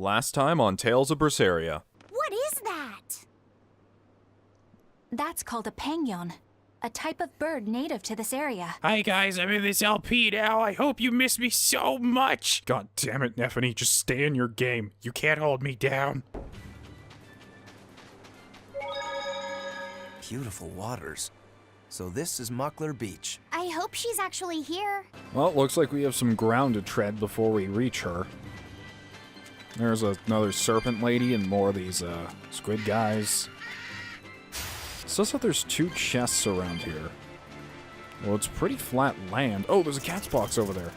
Last time on Tales of Berseria. What is that? That's called a penguin, a type of bird native to this area. Hi guys, I'm in this LP now. I hope you miss me so much. God damn it, Neffany, just stay in your game. You can't hold me down. Beautiful waters. So this is Muckler Beach. I hope she's actually here. Well, it looks like we have some ground to tread before we reach her. There's another serpent lady and more of these squid guys. It says that there's 2 chests around here. Well, it's pretty flat land. Oh, there's a cat's box over there.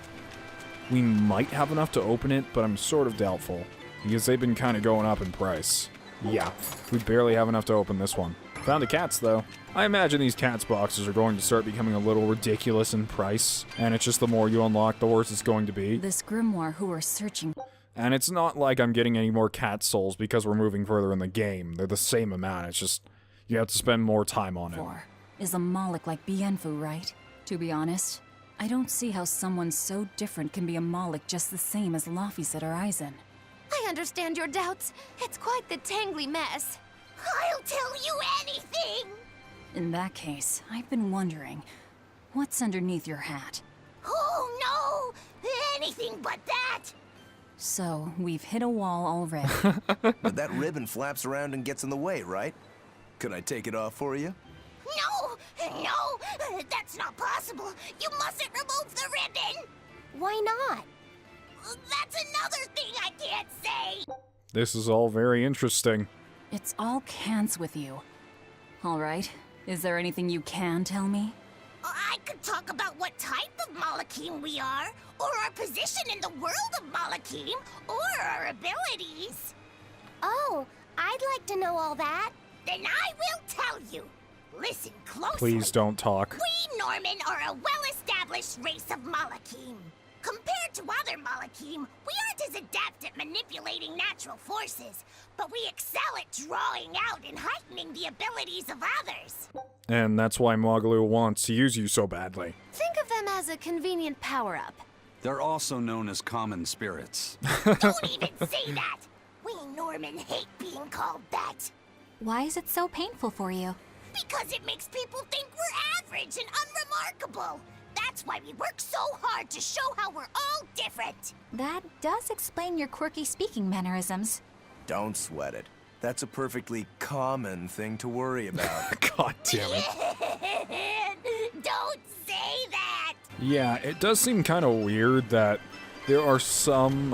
We might have enough to open it, but I'm sort of doubtful. Because they've been kind of going up in price. Yeah, we barely have enough to open this one. Found the cats, though. I imagine these cats boxes are going to start becoming a little ridiculous in price. And it's just the more you unlock, the worse it's going to be. This grimoire who we're searching. And it's not like I'm getting any more cat souls because we're moving further in the game. They're the same amount, it's just you have to spend more time on it. Is a Malak like Bienfu, right? To be honest, I don't see how someone so different can be a Malak just the same as Laphicet or Aizen. I understand your doubts. It's quite the tangly mess. I'll tell you anything! In that case, I've been wondering, what's underneath your hat? Oh no! Anything but that! So, we've hit a wall already. But that ribbon flaps around and gets in the way, right? Could I take it off for you? No, that's not possible. You mustn't remove the ribbon. Why not? That's another thing I can't say. This is all very interesting. It's all cans with you. Alright, is there anything you can tell me? I could talk about what type of Malakim we are, or our position in the world of Malakim, or our abilities. Oh, I'd like to know all that. Then I will tell you. Listen closely. Please don't talk. We Norman are a well-established race of Malakim. Compared to other Malakim, we aren't as adept at manipulating natural forces, but we excel at drawing out and heightening the abilities of others. And that's why Mogaloo wants to use you so badly. Think of them as a convenient power-up. They're also known as common spirits. Don't even say that! We Norman hate being called that. Why is it so painful for you? Because it makes people think we're average and unremarkable. That's why we work so hard to show how we're all different. That does explain your quirky speaking mannerisms. Don't sweat it. That's a perfectly common thing to worry about. God damn it. Don't say that! Yeah, it does seem kind of weird that there are some,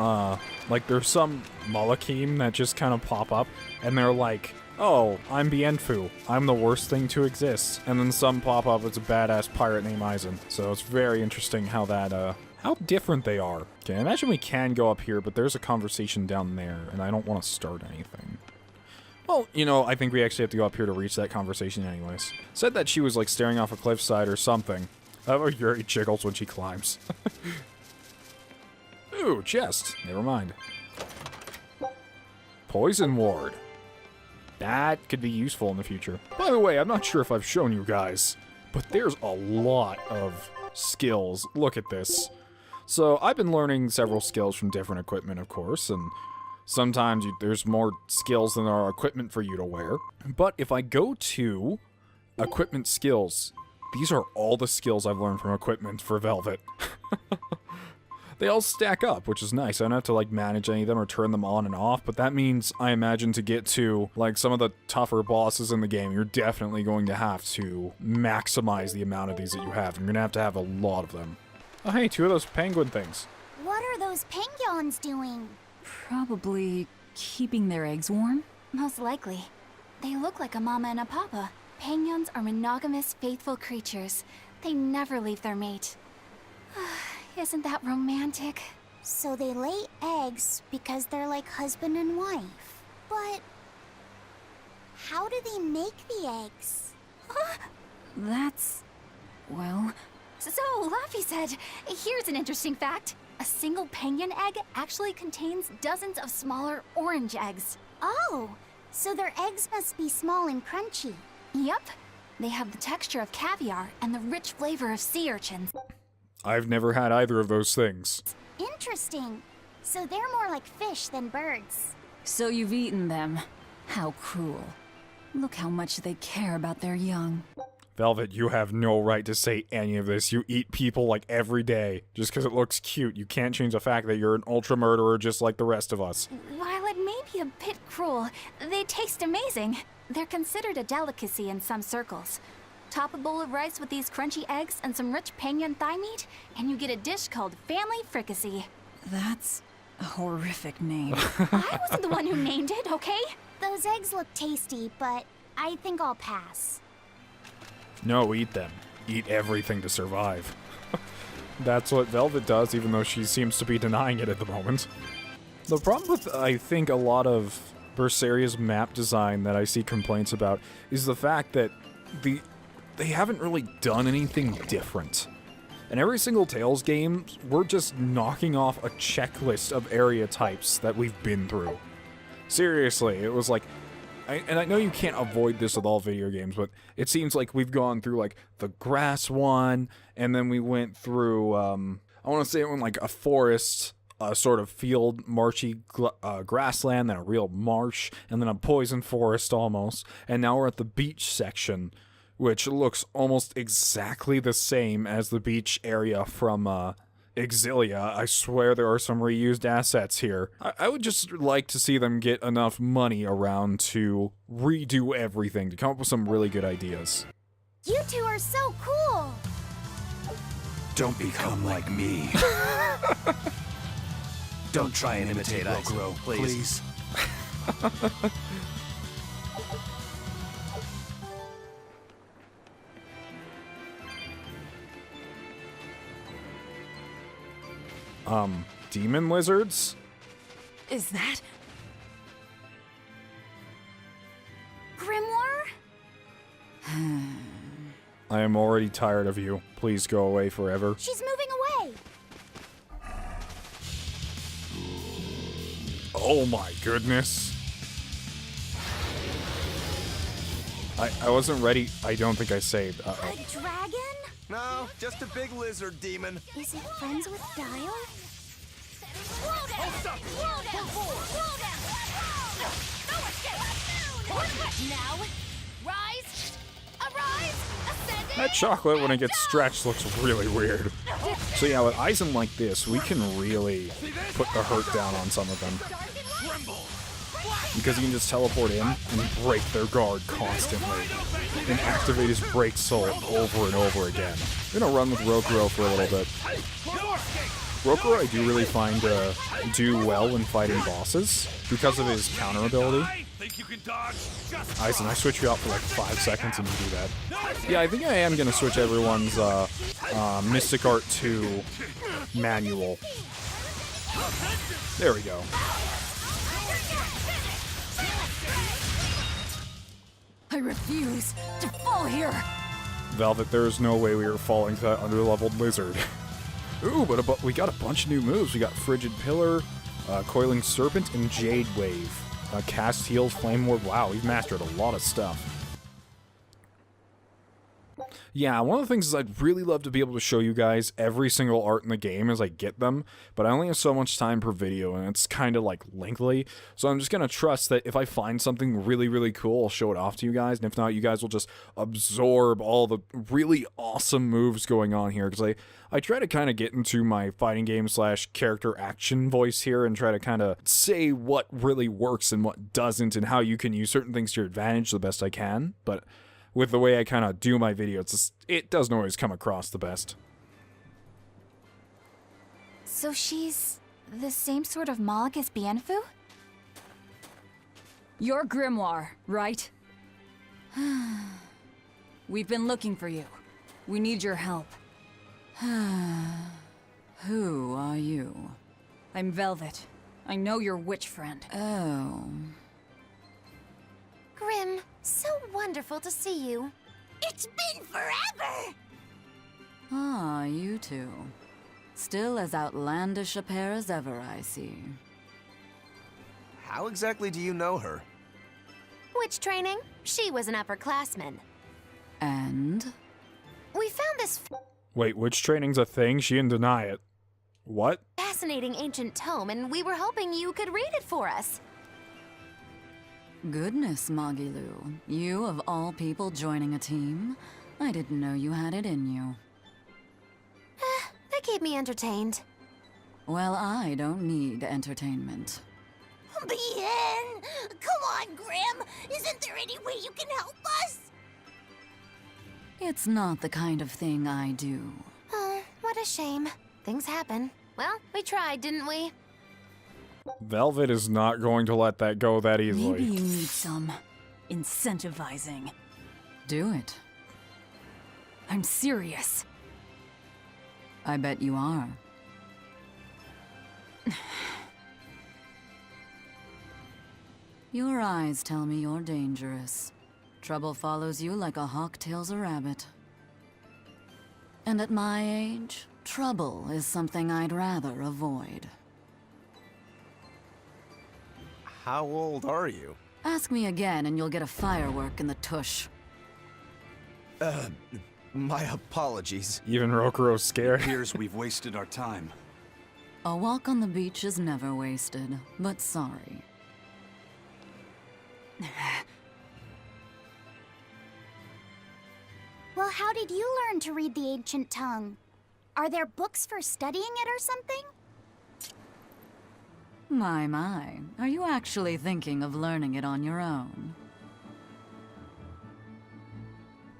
there's some Malakim that just kind of pop up, and they're like, oh, I'm Bienfu. I'm the worst thing to exist. And then some pop up, it's a badass pirate named Aizen. So it's very interesting how that, how different they are. Okay, I imagine we can go up here, but there's a conversation down there, and I don't want to start anything. Well, you know, I think we actually have to go up here to reach that conversation anyways. Said that she was, like, staring off a cliffside or something. That way Yuri jiggles when she climbs. Ooh, chest. Never mind. Poison ward. That could be useful in the future. By the way, I'm not sure if I've shown you guys, but there's a lot of skills. Look at this. So, I've been learning several skills from different equipment, of course, and sometimes there's more skills than there are equipment for you to wear. But if I go to equipment skills, these are all the skills I've learned from equipment for Velvet. They all stack up, which is nice. I don't have to, like, manage any of them or turn them on and off, but that means, I imagine, to get to, like, some of the tougher bosses in the game, you're definitely going to have to maximize the amount of these that you have. You're gonna have to have a lot of them. Oh, hey, 2 of those penguin things. What are those penguins doing? Probably keeping their eggs warm? Most likely. They look like a mama and a papa. Penguins are monogamous, faithful creatures. They never leave their mate. Isn't that romantic? So they lay eggs because they're like husband and wife. But how do they make the eggs? That's... well... So, Laphicet, here's an interesting fact. A single penguin egg actually contains dozens of smaller orange eggs. Oh, so their eggs must be small and crunchy. Yep. They have the texture of caviar and the rich flavor of sea urchins. I've never had either of those things. Interesting. So they're more like fish than birds. So you've eaten them. How cruel. Look how much they care about their young. Velvet, you have no right to say any of this. You eat people like every day. Just because it looks cute, you can't change the fact that you're an ultra murderer just like the rest of us. While it may be a bit cruel, they taste amazing. They're considered a delicacy in some circles. Top a bowl of rice with these crunchy eggs and some rich Penguin thigh meat, and you get a dish called family fricassee. That's a horrific name. I wasn't the one who named it, okay? Those eggs look tasty, but I think I'll pass. No, eat them. Eat everything to survive. That's what Velvet does, even though she seems to be denying it at the moment. The problem with, I think, a lot of Berseria's map design that I see complaints about is the fact that they haven't really done anything different. In every single Tales game, we're just knocking off a checklist of area types that we've been through. Seriously, it was like... and I know you can't avoid this with all video games, but it seems like we've gone through, like, the grass one, and then we went through, I want to say it went like a forest, a sort of field, marshy grassland, then a real marsh, and then a poison forest almost, and now we're at the beach section, which looks almost exactly the same as the beach area from, Exilia. I swear there are some reused assets here. I would just like to see them get enough money around to redo everything, to come up with some really good ideas. You two are so cool! Don't become like me. Don't try and imitate Rokuro, please. Demon lizards? Is that... Grimoire? I am already tired of you. Please go away forever. She's moving away! Oh my goodness. I wasn't ready. I don't think I saved. Uh-oh. A dragon? No, just a big lizard demon. Is it friends with Dial? Now, rise, arise, ascend. That chocolate, when it gets stretched, looks really weird. So yeah, with Eisen like this, we can really put the hurt down on some of them. Because you can just teleport in and break their guard constantly. And activate his break soul over and over again. I'm gonna run with Rokuro for a little bit. Rokuro I do really find do well when fighting bosses because of his counter ability. Eisen, I switch you out for like 5 seconds and you do that. Yeah, I think I am gonna switch everyone's Mystic Art 2 manual. There we go. I refuse to fall here! Velvet, there is no way we are falling to that underleveled lizard. Ooh, but we got a bunch of new moves. We got Frigid Pillar, Coiling Serpent, and Jade Wave. Cast Heals, Flame Ward. Wow, we've mastered a lot of stuff. Yeah, one of the things is I'd really love to be able to show you guys every single art in the game as I get them, but I only have so much time per video, and it's kind of, like, lengthy, so I'm just going to trust that if I find something really, really cool, I'll show it off to you guys, and if not, you guys will just absorb all the really awesome moves going on here, because I try to kind of get into my fighting game / character action voice here and try to kind of say what really works and what doesn't, and how you can use certain things to your advantage the best I can, but with the way I kind of do my videos, it doesn't always come across the best. So she's the same sort of Malak as Bienfu? You're Grimoire, right? We've been looking for you. We need your help. Who are you? I'm Velvet. I know your witch friend. Oh. Grim, so wonderful to see you. It's been forever! Ah, you two. Still as outlandish a pair as ever, I see. How exactly do you know her? Witch training? She was an upperclassman. And? We found this Wait, witch training's a thing? She didn't deny it. What? fascinating ancient tome, and we were hoping you could read it for us. Goodness, Magilu. You, of all people, joining a team? I didn't know you had it in you. That keep me entertained. Well, I don't need entertainment. Bien! Come on, Grim! Isn't there any way you can help us? It's not the kind of thing I do. Oh, what a shame. Things happen. Well, we tried, didn't we? Velvet is not going to let that go that easily. Maybe you need some incentivizing. Do it. I'm serious. I bet you are. Your eyes tell me you're dangerous. Trouble follows you like a hawk tails a rabbit. And at my age, trouble is something I'd rather avoid. How old are you? Ask me again and you'll get a firework in the tush. My apologies. Even Rokuro's scared. Appears we've wasted our time. A walk on the beach is never wasted, but sorry. Well, how did you learn to read the ancient tongue? Are there books for studying it or something? My. Are you actually thinking of learning it on your own?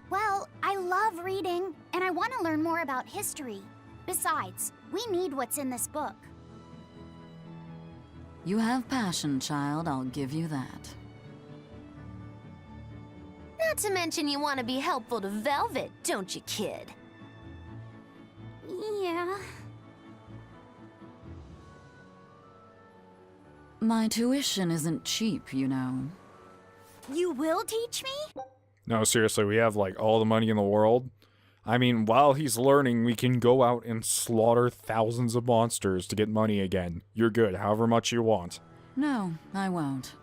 Well, I love reading, and I want to learn more about history. Besides, we need what's in this book. You have passion, child, I'll give you that. Not to mention you want to be helpful to Velvet, don't you, kid? Yeah. My tuition isn't cheap, you know. You will teach me? No, seriously, we have like all the money in the world. I mean, while he's learning, we can go out and slaughter thousands of monsters to get money again. You're good, however much you want. No, I won't.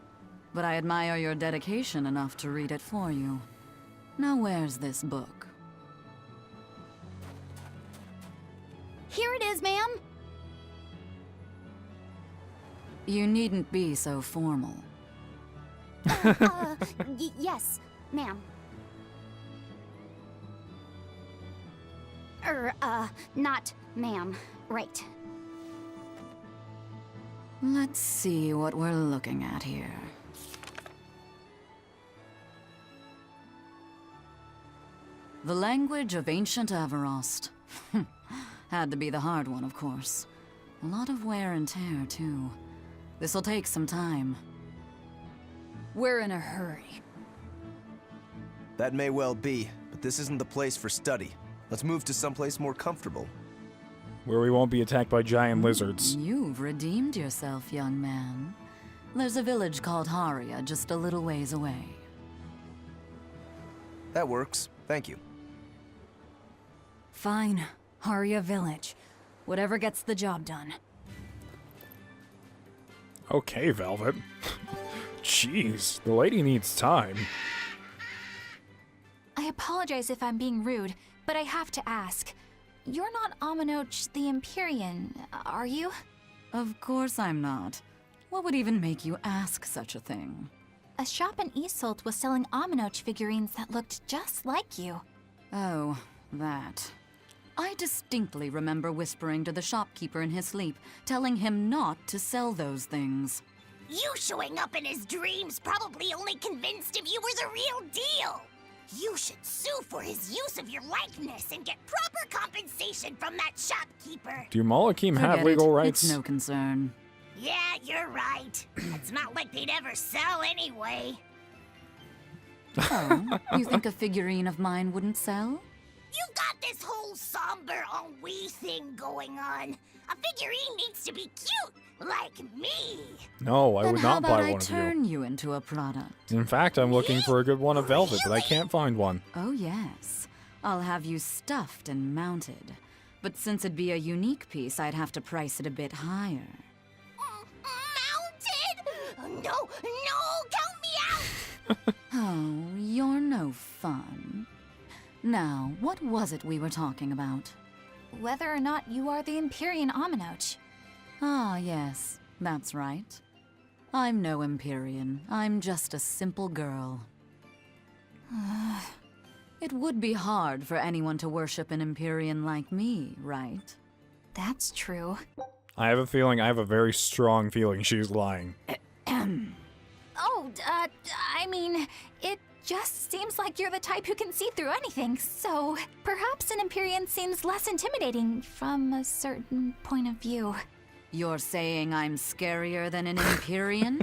But I admire your dedication enough to read it for you. Now where's this book? Here it is, ma'am. You needn't be so formal. Yes, ma'am. Not ma'am. Right. Let's see what we're looking at here. The language of ancient Avarost. Had to be the hard one, of course. A lot of wear and tear, too. This'll take some time. We're in a hurry. That may well be, but this isn't the place for study. Let's move to someplace more comfortable. Where we won't be attacked by giant lizards. You've redeemed yourself, young man. There's a village called Haria just a little ways away. That works. Thank you. Fine. Haria Village. Whatever gets the job done. Okay, Velvet. Jeez, the lady needs time. I apologize if I'm being rude, but I have to ask. You're not Aminoch the Empyrean, are you? Of course I'm not. What would even make you ask such a thing? A shop in Isolt was selling Aminoch figurines that looked just like you. Oh, that. I distinctly remember whispering to the shopkeeper in his sleep, telling him not to sell those things. You showing up in his dreams probably only convinced him you were the real deal. You should sue for his use of your likeness and get proper compensation from that shopkeeper. Do Malakim have Forget legal it. rights? It's no concern. Yeah, you're right. It's not like they'd ever sell anyway. Oh, you think a figurine of mine wouldn't sell? You got this whole somber ennui thing going on. A figurine needs to be cute, like me. No, I Then would how not about buy I one of you. turn you into a product? In fact, I'm looking for a good one of Velvet, but I can't find one. Oh yes, I'll have you stuffed and mounted. But since it'd be a unique piece, I'd have to price it a bit higher. Mounted? No, count me out. Oh, you're no fun. Now, what was it we were talking about? Whether or not you are the Empyrean Aminoch. Ah, yes, that's right. I'm no Empyrean. I'm just a simple girl. It would be hard for anyone to worship an Empyrean like me, right? That's true. I have a feeling, I have a very strong feeling she's lying. Oh, I mean, it just seems like you're the type who can see through anything, so perhaps an Empyrean seems less intimidating from a certain point of view. You're saying I'm scarier than an Empyrean?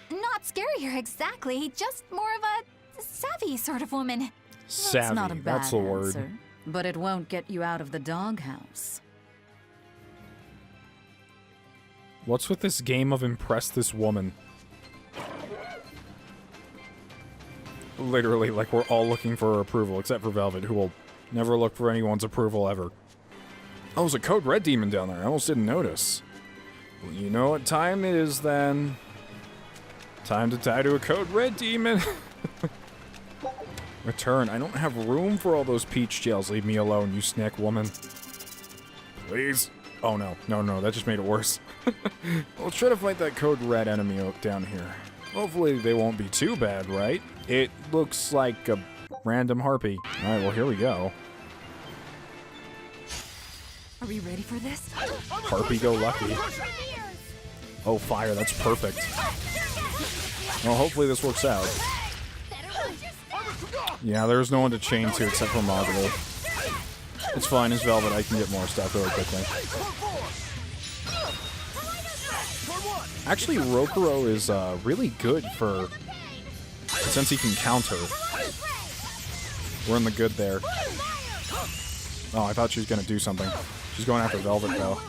Not scarier exactly, just more of a savvy sort of woman. Savvy, That's not a bad that's the word. answer, but it won't get you out of the doghouse. What's with this game of impress this woman? Literally, like we're all looking for her approval, except for Velvet, who will never look for anyone's approval ever. Oh, there's a Code Red demon down there. I almost didn't notice. Well, you know what time it is then. Time to tie to a Code Red demon. Return. I don't have room for all those peach gels. Leave me alone, you snack woman. Please. Oh no, no, that just made it worse. Let's try to fight that Code Red enemy down here. Hopefully they won't be too bad, right? It looks like a random harpy. Alright, well here we go. Are we ready for this? Harpy go lucky. Oh, fire, that's perfect. Well, hopefully this works out. Yeah, there's no one to chain to except for Moggle. It's fine, as Velvet, I can get more stuff really quickly. Actually, Rokuro is really good for... since he can counter. We're in the good there. Oh, I thought she was going to do something. She's going after Velvet, though.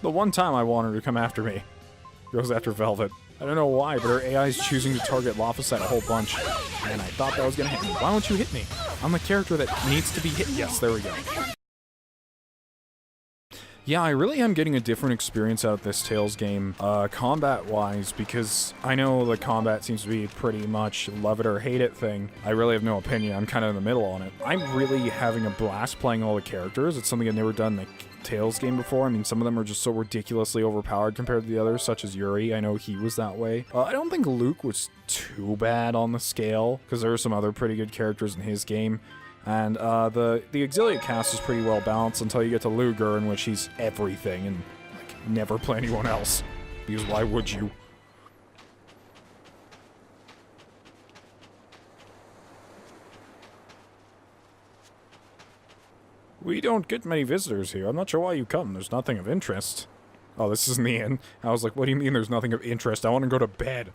The one time I want her to come after me, goes after Velvet. I don't know why, but her AI is choosing to target Lophoset a whole bunch. And I thought that was going to hit me. Why won't you hit me? I'm the character that needs to be hit. Yes, there we go. Yeah, I really am getting a different experience out of this Tales game, combat-wise, because I know the combat seems to be pretty much love it or hate it thing. I really have no opinion. I'm kind of in the middle on it. I'm really having a blast playing all the characters. It's something I've never done in the Tales game before. I mean, some of them are just so ridiculously overpowered compared to the others, such as Yuri. I know he was that way. I don't think Luke was too bad on the scale, because there are some other pretty good characters in his game. And the Auxiliate cast is pretty well balanced until you get to Luger, in which he's everything and like never play anyone else. Because why would you? We don't get many visitors here. I'm not sure why you come. There's nothing of interest. Oh, this isn't the inn. I was like, what do you mean there's nothing of interest? I want to go to bed.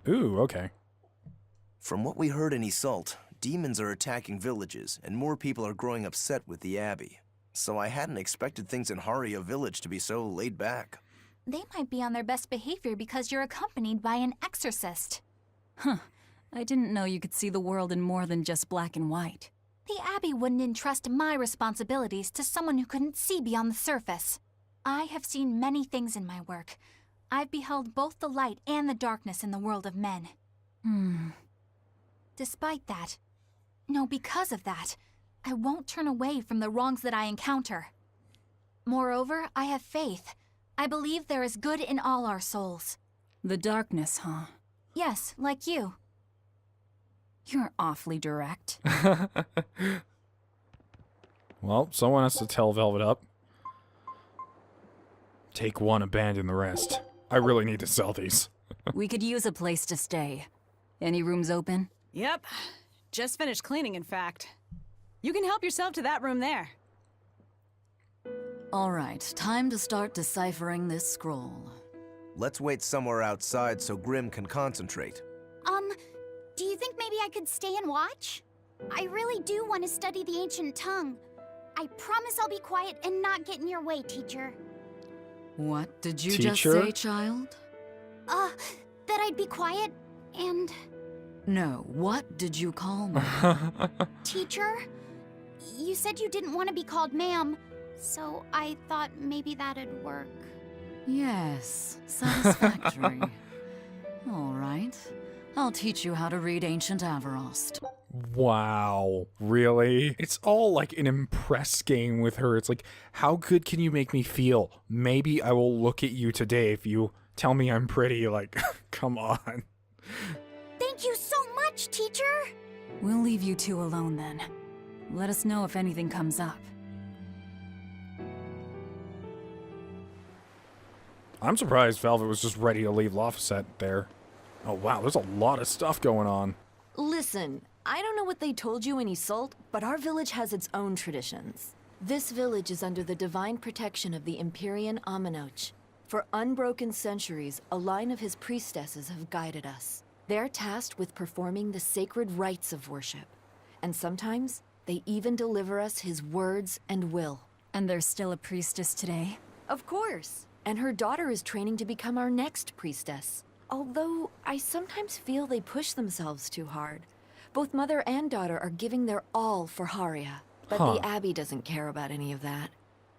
Ooh, okay. From what we heard in Iseult, demons are attacking villages, and more people are growing upset with the Abbey. So I hadn't expected things in Haria village to be so laid back. They might be on their best behavior because you're accompanied by an exorcist. Huh. I didn't know you could see the world in more than just black and white. The Abbey wouldn't entrust my responsibilities to someone who couldn't see beyond the surface. I have seen many things in my work. I've beheld both the light and the darkness in the world of men. Despite that, no, because of that, I won't turn away from the wrongs that I encounter. Moreover, I have faith. I believe there is good in all our souls. The darkness, huh? Yes, like you. You're awfully direct. Well, someone has to tell Velvet up. Take one, abandon the rest. I really need to sell these. We could use a place to stay. Any rooms open? Yep. Just finished cleaning, in fact. You can help yourself to that room there. All right, time to start deciphering this scroll. Let's wait somewhere outside so Grim can concentrate. Do you think maybe I could stay and watch? I really do want to study the ancient tongue. I promise I'll be quiet and not get in your way, teacher. What did you Teacher? just say, child? That I'd be quiet and... No, what did you call me? Teacher? You said you didn't want to be called ma'am, so I thought maybe that'd work. Yes, satisfactory. All right, I'll teach you how to read Ancient Avarost. Wow, really? It's all like an impress game with her. It's like, how good can you make me feel? Maybe I will look at you today if you tell me I'm pretty. Like, come on. Thank you so much, teacher! We'll leave you two alone then. Let us know if anything comes up. I'm surprised Velvet was just ready to leave Lafayette there. Oh wow, there's a lot of stuff going on. Listen, I don't know what they told you in Isolde, but our village has its own traditions. This village is under the divine protection of the Empyrean Aminoch. For unbroken centuries, a line of his priestesses have guided us. They're tasked with performing the sacred rites of worship. And sometimes, they even deliver us his words and will. And there's still a priestess today? Of course. And her daughter is training to become our next priestess. Although, I sometimes feel they push themselves too hard. Both mother and daughter are giving their all for Haria. But the Abbey doesn't care about any of that.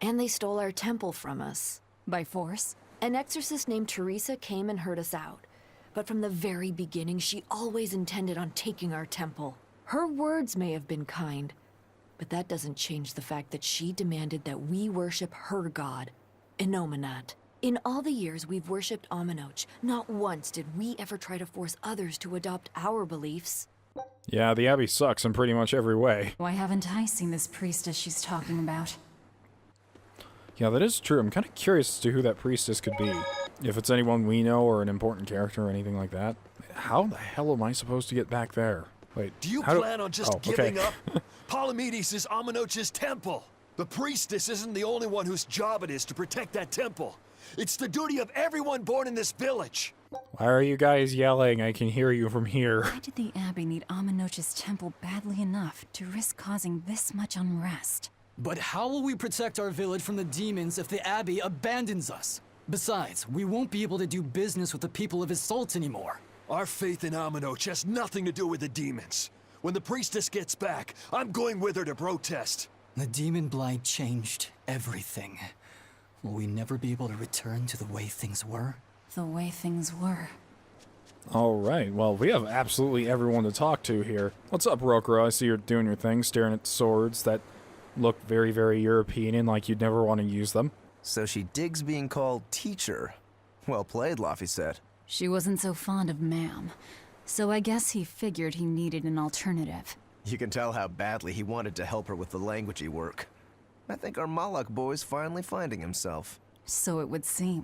And they stole our temple from us. By force? An exorcist named Teresa came and heard us out. But from the very beginning, she always intended on taking our temple. Her words may have been kind, but that doesn't change the fact that she demanded that we worship her god, Inominat. In all the years we've worshipped Aminoch, not once did we ever try to force others to adopt our beliefs. Yeah, the Abbey sucks in pretty much every way. Why haven't I seen this priestess she's talking about? Yeah, that is true. I'm kind of curious as to who that priestess could be. If it's anyone we know or an important character or anything like that. How the hell am I supposed to get back there? Wait, do you plan on just giving up? Polymedes is Aminoch's temple. The priestess isn't the only one whose job it is to protect that temple. It's the duty of everyone born in this village. Why are you guys yelling? I can hear you from here. Why did the Abbey need Aminoch's temple badly enough to risk causing this much unrest? But how will we protect our village from the demons if the Abbey abandons us? Besides, we won't be able to do business with the people of Isolde anymore. Our faith in Aminoch has nothing to do with the demons. When the priestess gets back, I'm going with her to protest. The Daemonblight changed everything. Will we never be able to return to the way things were? The way things were. Alright, well, we have absolutely everyone to talk to here. What's up, Rokuro? I see you're doing your thing, staring at swords that look very, very European and like you'd never want to use them. So she digs being called teacher. Well played, Lafayette. She wasn't so fond of ma'am, so I guess he figured he needed an alternative. You can tell how badly he wanted to help her with the languagey work. I think our Malak boy's finally finding himself. So it would seem.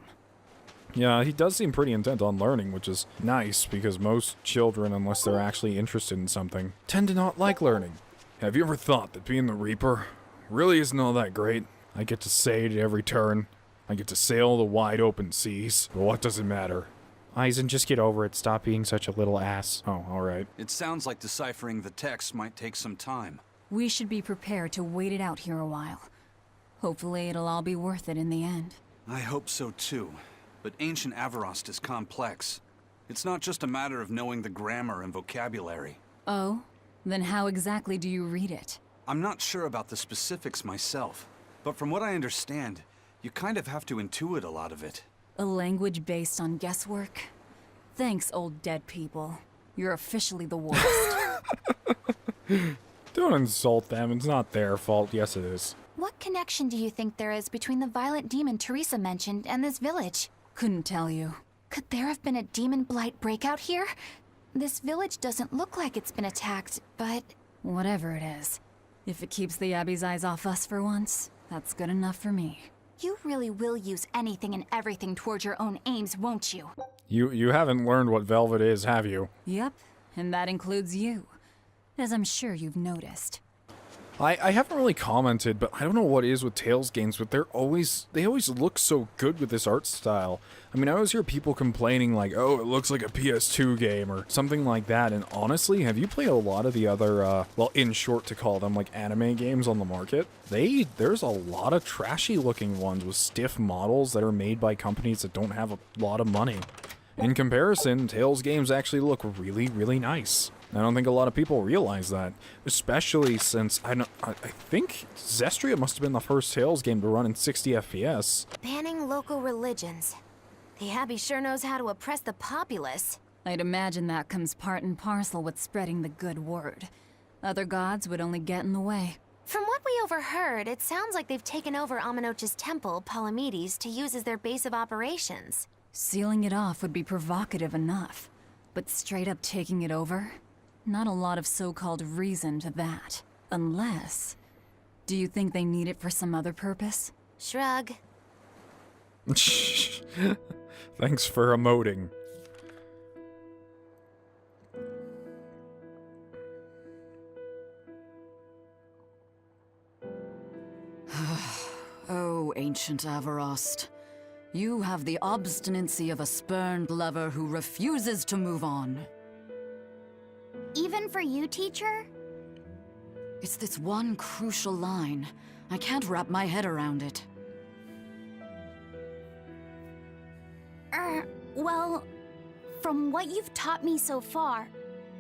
Yeah, he does seem pretty intent on learning, which is nice, because most children, unless they're actually interested in something, tend to not like learning. Have you ever thought that being the Reaper really isn't all that great? I get to say it at every turn. I get to sail the wide open seas, but what does it matter? Aizen, just get over it. Stop being such a little ass. Oh, alright. It sounds like deciphering the text might take some time. We should be prepared to wait it out here a while. Hopefully it'll all be worth it in the end. I hope so too. But ancient Avarost is complex. It's not just a matter of knowing the grammar and vocabulary. Oh? Then how exactly do you read it? I'm not sure about the specifics myself, but from what I understand, you kind of have to intuit a lot of it. A language based on guesswork? Thanks, old dead people. You're officially the worst. Don't insult them. It's not their fault. Yes, it is. What connection do you think there is between the violent demon Teresa mentioned and this village? Couldn't tell you. Could there have been a Daemonblight breakout here? This village doesn't look like it's been attacked, but... Whatever it is. If it keeps the Abbey's eyes off us for once, that's good enough for me. You really will use anything and everything towards your own aims, won't you? You haven't learned what Velvet is, have you? Yep, and that includes you. As I'm sure you've noticed. I haven't really commented, but I don't know what it is with Tales games, but they always look so good with this art style. I mean, I always hear people complaining like, oh, it looks like a PS2 game or something like that, and honestly, have you played a lot of the other, well, in short to call them, like anime games on the market? There's a lot of trashy looking ones with stiff models that are made by companies that don't have a lot of money. In comparison, Tales games actually look really, really nice. I don't think a lot of people realize that, especially since I think Zestiria must have been the first Tales game to run in 60 FPS. Banning local religions. The Abbey sure knows how to oppress the populace. I'd imagine that comes part and parcel with spreading the good word. Other gods would only get in the way. From what we overheard, it sounds like they've taken over Amenoch's temple, Palamedes, to use as their base of operations. Sealing it off would be provocative enough, but straight up taking it over? Not a lot of so-called reason to that. Unless... Do you think they need it for some other purpose? Shrug. Thanks for emoting. Oh, ancient Avarost. You have the obstinacy of a spurned lover who refuses to move on. Even for you, teacher? It's this one crucial line. I can't wrap my head around it. Well, from what you've taught me so far,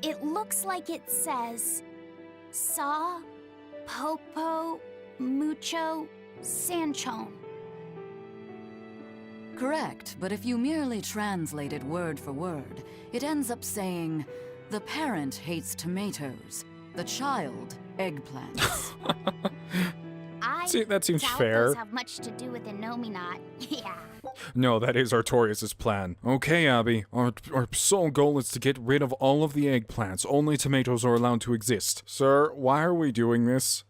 it looks like it says... Sa, Popo, Mucho, Sanchon. Correct, but if you merely translate it word for word, it ends up saying, the parent hates tomatoes, the child eggplants. See, that seems doubt fair. those have much to do with Inominat. Yeah. No, that is Artorias' plan. Okay, Abbey, our sole goal is to get rid of all of the eggplants. Only tomatoes are allowed to exist. Sir, why are we doing this?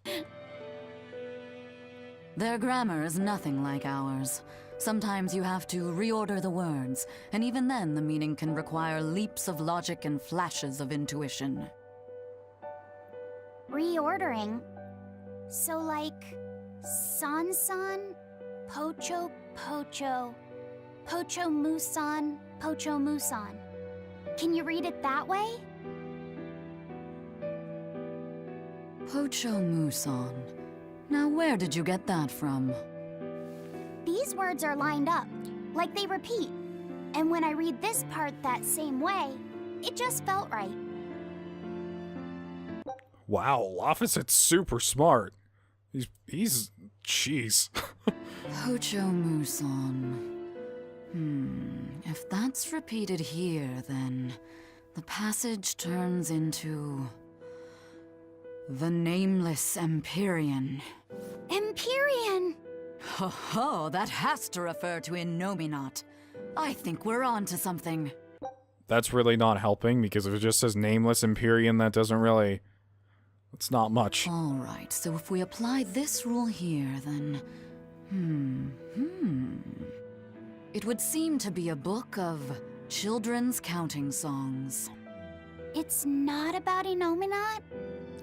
Their grammar is nothing like ours. Sometimes you have to reorder the words, and even then the meaning can require leaps of logic and flashes of intuition. Reordering? So like... San-san, Pocho Pocho, Pocho Musan, Pocho Musan. Can you read it that way? Pocho Muson. Now where did you get that from? These words are lined up, like they repeat. And when I read this part that same way, it just felt right. Wow, Laphicet's super smart. He's jeez. Pocho Muson. If that's repeated here, then the passage turns into... the Nameless Empyrean. Empyrean! Ho ho, that has to refer to Inominat. I think we're on to something. That's really not helping, because if it just says Nameless Empyrean, that doesn't really... it's not much. Alright, so if we apply this rule here, then... It would seem to be a book of children's counting songs. It's not about Inominat?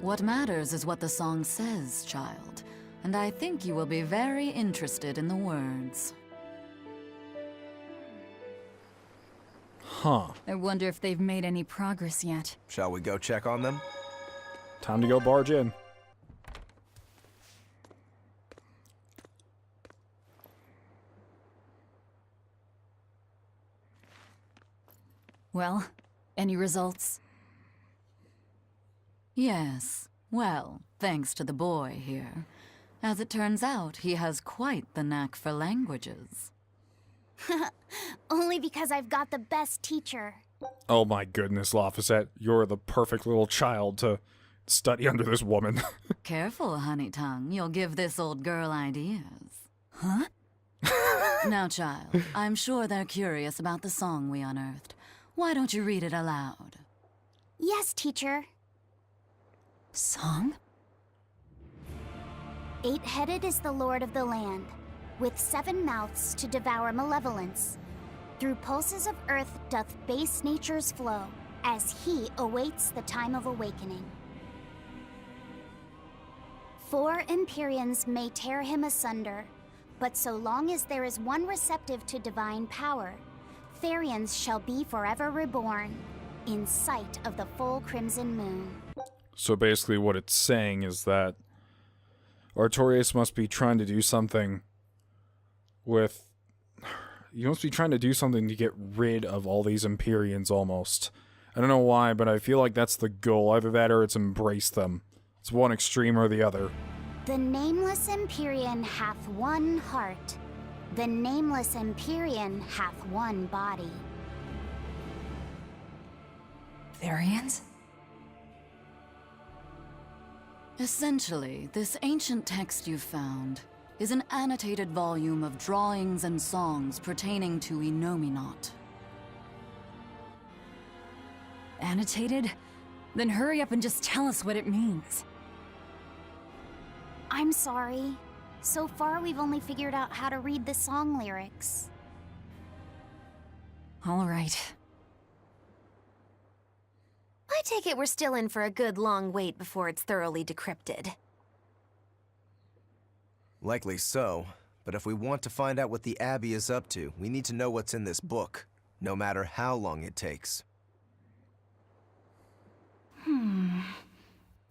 What matters is what the song says, child. And I think you will be very interested in the words. Huh. I wonder if they've made any progress yet. Shall we go check on them? Time to go barge in. Well, any results? Yes. Well, thanks to the boy here. As it turns out, he has quite the knack for languages. Only because I've got the best teacher. Oh my goodness, Laphicet. You're the perfect little child to study under this woman. Careful, honey tongue. You'll give this old girl ideas. Huh? Now, child, I'm sure they're curious about the song we unearthed. Why don't you read it aloud? Yes, teacher. Song? 8-headed is the lord of the land, with 7 mouths to devour malevolence. Through pulses of earth doth base nature's flow, as he awaits the time of awakening. 4 Empyreans may tear him asunder, but so long as there is one receptive to divine power, Therians shall be forever reborn, in sight of the full crimson moon. So basically what it's saying is that Artorias must be trying to do something with... You must be trying to do something to get rid of all these Empyreans almost. I don't know why, but I feel like that's the goal. Either that or it's embrace them. It's one extreme or the other. The nameless Empyrean hath one heart. The nameless Empyrean hath one body. Therians? Essentially, this ancient text you found is an annotated volume of drawings and songs pertaining to Inominat. Annotated? Then hurry up and just tell us what it means. I'm sorry. So far, we've only figured out how to read the song lyrics. All right. I take it we're still in for a good long wait before it's thoroughly decrypted. Likely so, but if we want to find out what the Abbey is up to, we need to know what's in this book, no matter how long it takes.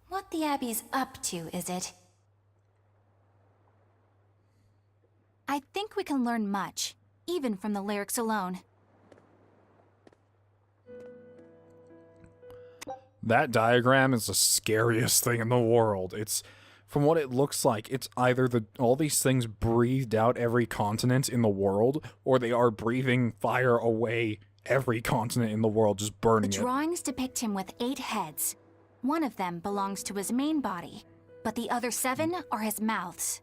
What the Abbey's up to, is it? I think we can learn much, even from the lyrics alone. That diagram is the scariest thing in the world. It's, from what it looks like, it's either all these things breathed out every continent in the world, or they are breathing fire away every continent in the world, just burning The it. drawings depict him with 8 heads. One of them belongs to his main body, but the other 7 are his mouths.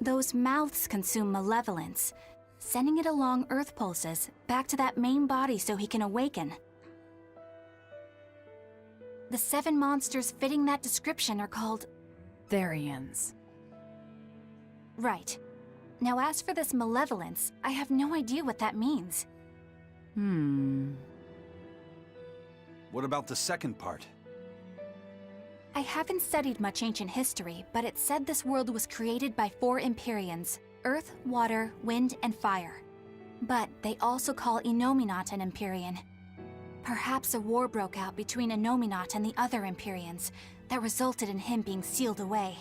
Those mouths consume malevolence, sending it along Earth pulses back to that main body so he can awaken. The 7 monsters fitting that description are called Therians. Right. Now as for this malevolence, I have no idea what that means. What about the second part? I haven't studied much ancient history, but it said this world was created by 4 Empyreans: Earth, Water, Wind, and Fire. But they also call Inominat an Empyrean. Perhaps a war broke out between Inominat and the other Empyreans that resulted in him being sealed away.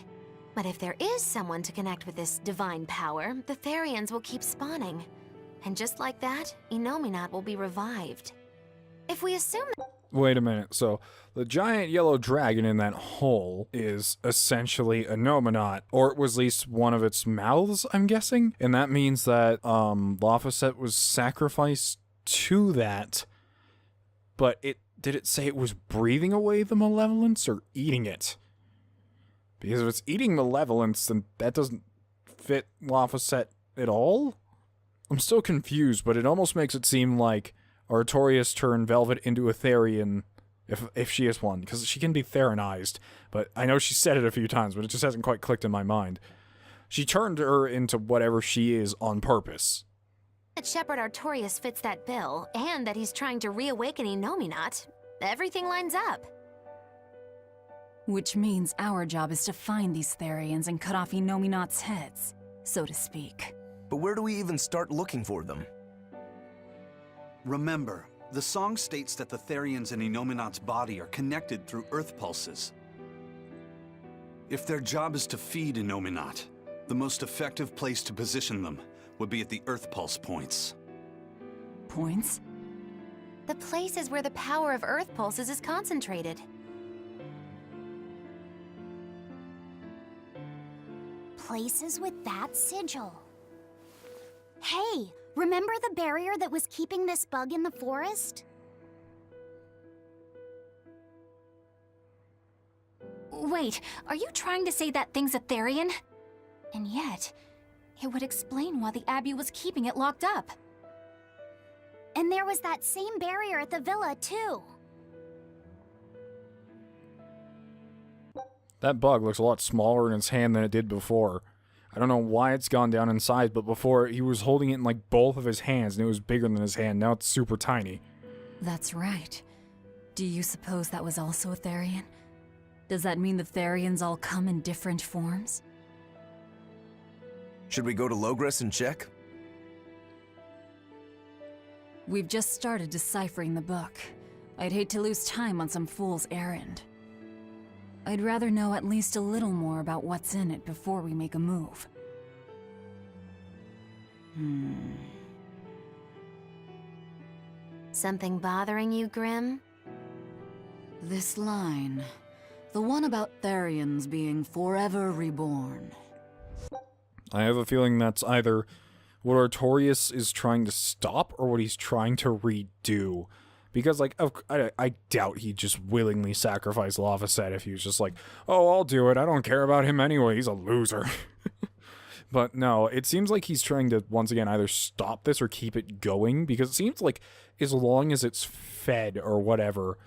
But if there is someone to connect with this divine power, the Therians will keep spawning. And just like that, Inominat will be revived. If we assume Wait a minute, so the giant yellow dragon in that hole is essentially a Inominat, or it was at least one of its mouths, I'm guessing? And that means that Laphicet was sacrificed to that, but did it say it was breathing away the malevolence or eating it? Because if it's eating malevolence, then that doesn't fit Laphicet at all? I'm still confused, but it almost makes it seem like Artorias turned Velvet into a Therian, if she is one, because she can be Theranized, but I know she said it a few times, but it just hasn't quite clicked in my mind. She turned her into whatever she is on purpose. that Shepherd Artorias fits that bill, and that he's trying to reawaken Inominat, everything lines up. Which means our job is to find these Therians and cut off Inominat's heads, so to speak. But where do we even start looking for them? Remember, the song states that the Therians in Inominat's body are connected through Earth pulses. If their job is to feed Inominat, the most effective place to position them would be at the Earth pulse points. Points? The places where the power of Earth pulses is concentrated. Places with that sigil. Hey, remember the barrier that was keeping this bug in the forest? Wait, are you trying to say that thing's a Therian? And yet, it would explain why the Abbey was keeping it locked up. And there was that same barrier at the villa, too. That bug looks a lot smaller in its hand than it did before. I don't know why it's gone down in size, but before he was holding it in like both of his hands and it was bigger than his hand. Now it's super tiny. That's right. Do you suppose that was also a Therian? Does that mean the Therians all come in different forms? Should we go to Logres and check? We've just started deciphering the book. I'd hate to lose time on some fool's errand. I'd rather know at least a little more about what's in it before we make a move. Something bothering you, Grim? This line. The one about Therians being forever reborn. I have a feeling that's either what Artorias is trying to stop or what he's trying to redo. Because, like, I doubt he'd just willingly sacrifice Lavaset if he was just like, oh, I'll do it. I don't care about him anyway. He's a loser. But no, it seems like he's trying to, once again, either stop this or keep it going. Because it seems like as long as it's fed or whatever,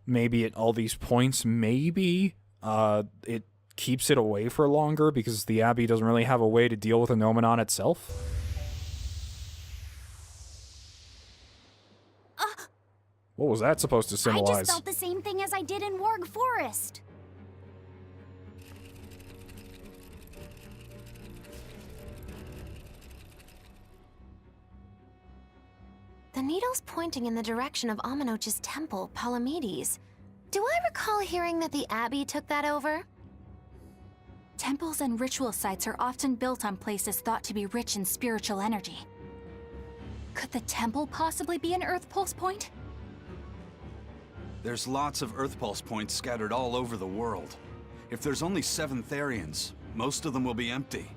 maybe at all these points, maybe it keeps it away for longer because the Abbey doesn't really have a way to deal with Inominat itself. What was that supposed to symbolize? I just felt the same thing as I did in Warg Forest. The needle's pointing in the direction of Aminoch's temple, Palamedes. Do I recall hearing that the Abbey took that over? Temples and ritual sites are often built on places thought to be rich in spiritual energy. Could the temple possibly be an Earth Pulse point? There's lots of Earth Pulse points scattered all over the world. If there's only 7 Therians, most of them will be empty.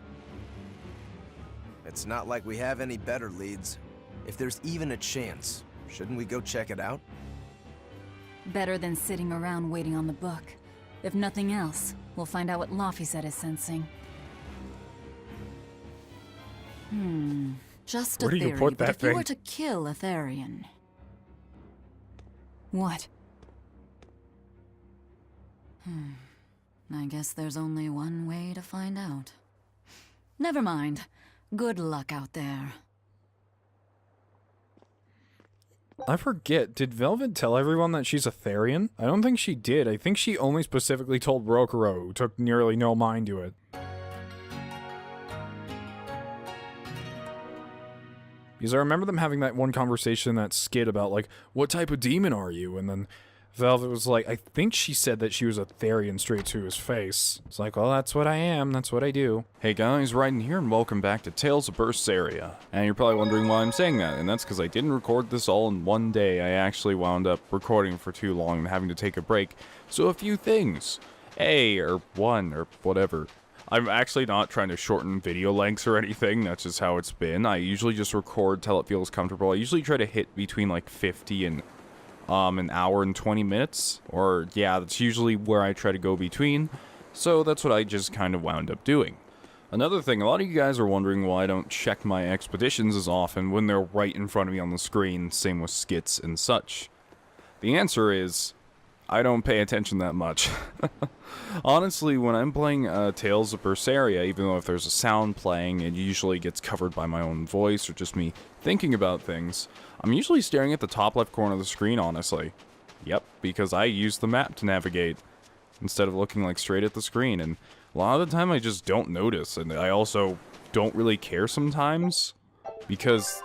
It's not like we have any better leads. If there's even a chance, shouldn't we go check it out? Better than sitting around waiting on the book. If nothing else, we'll find out what Laphicet is sensing. Just a Where do you theory, put but that if you thing? were to kill a Therian... What? I guess there's only one way to find out. Never mind. Good luck out there. I forget, did Velvet tell everyone that she's a Therian? I don't think she did. I think she only specifically told Rokuro, who took nearly no mind to it. Because I remember them having that one conversation, that skit about, like, what type of demon are you? And then Velvet was like, I think she said that she was a Therian straight to his face. It's like, well, that's what I am. That's what I do. Hey guys, Raiden here, and welcome back to Tales of Berseria. And you're probably wondering why I'm saying that, and that's because I didn't record this all in one day. I actually wound up recording for too long and having to take a break. So a few things. Or one, or whatever. I'm actually not trying to shorten video lengths or anything, that's just how it's been. I usually just record till it feels comfortable. I usually try to hit between like 50 and an hour and 20 minutes, or yeah, that's usually where I try to go between, so that's what I just kind of wound up doing. Another thing, a lot of you guys are wondering why I don't check my expeditions as often when they're right in front of me on the screen, same with skits and such. The answer is, I don't pay attention that much. Honestly, when I'm playing Tales of Berseria, even though if there's a sound playing, it usually gets covered by my own voice or just me thinking about things, I'm usually staring at the top left corner of the screen, honestly. Yep, because I use the map to navigate, instead of looking like straight at the screen, and a lot of the time I just don't notice, and I also don't really care sometimes, because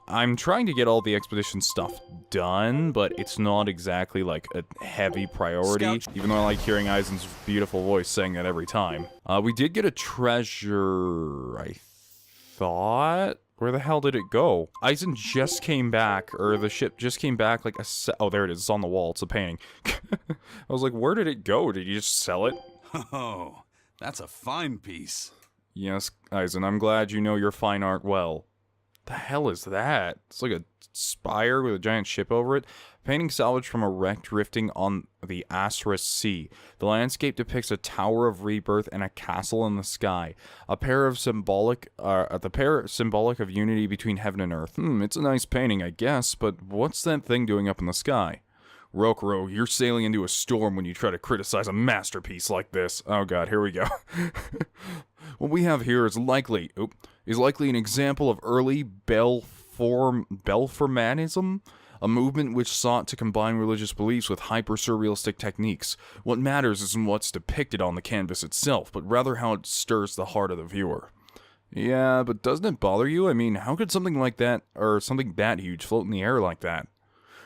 I'm trying to get all the expedition stuff done, but it's not exactly like a heavy priority, even though I like hearing Eisen's beautiful voice saying that every time. We did get a treasure, I thought? Where the hell did it go? Eisen just came back, or the ship just came back like oh, there it is. It's on the wall. It's a painting. I was like, where did it go? Did you just sell it? Oh, that's a fine piece. Yes, Eisen, I'm glad you know your fine art well. The hell is that? It's like a spire with a giant ship over it. Painting salvaged from a wreck drifting on the Asris Sea. The landscape depicts a tower of rebirth and a castle in the sky. The pair symbolic of unity between heaven and earth. It's a nice painting, I guess, but what's that thing doing up in the sky? Rokuro, you're sailing into a storm when you try to criticize a masterpiece like this. Oh god, here we go. What we have here is likely an example of early Belformanism, a movement which sought to combine religious beliefs with hyper-surrealistic techniques. What matters isn't what's depicted on the canvas itself, but rather how it stirs the heart of the viewer. Yeah, but doesn't it bother you? I mean, how could something like that, or something that huge, float in the air like that?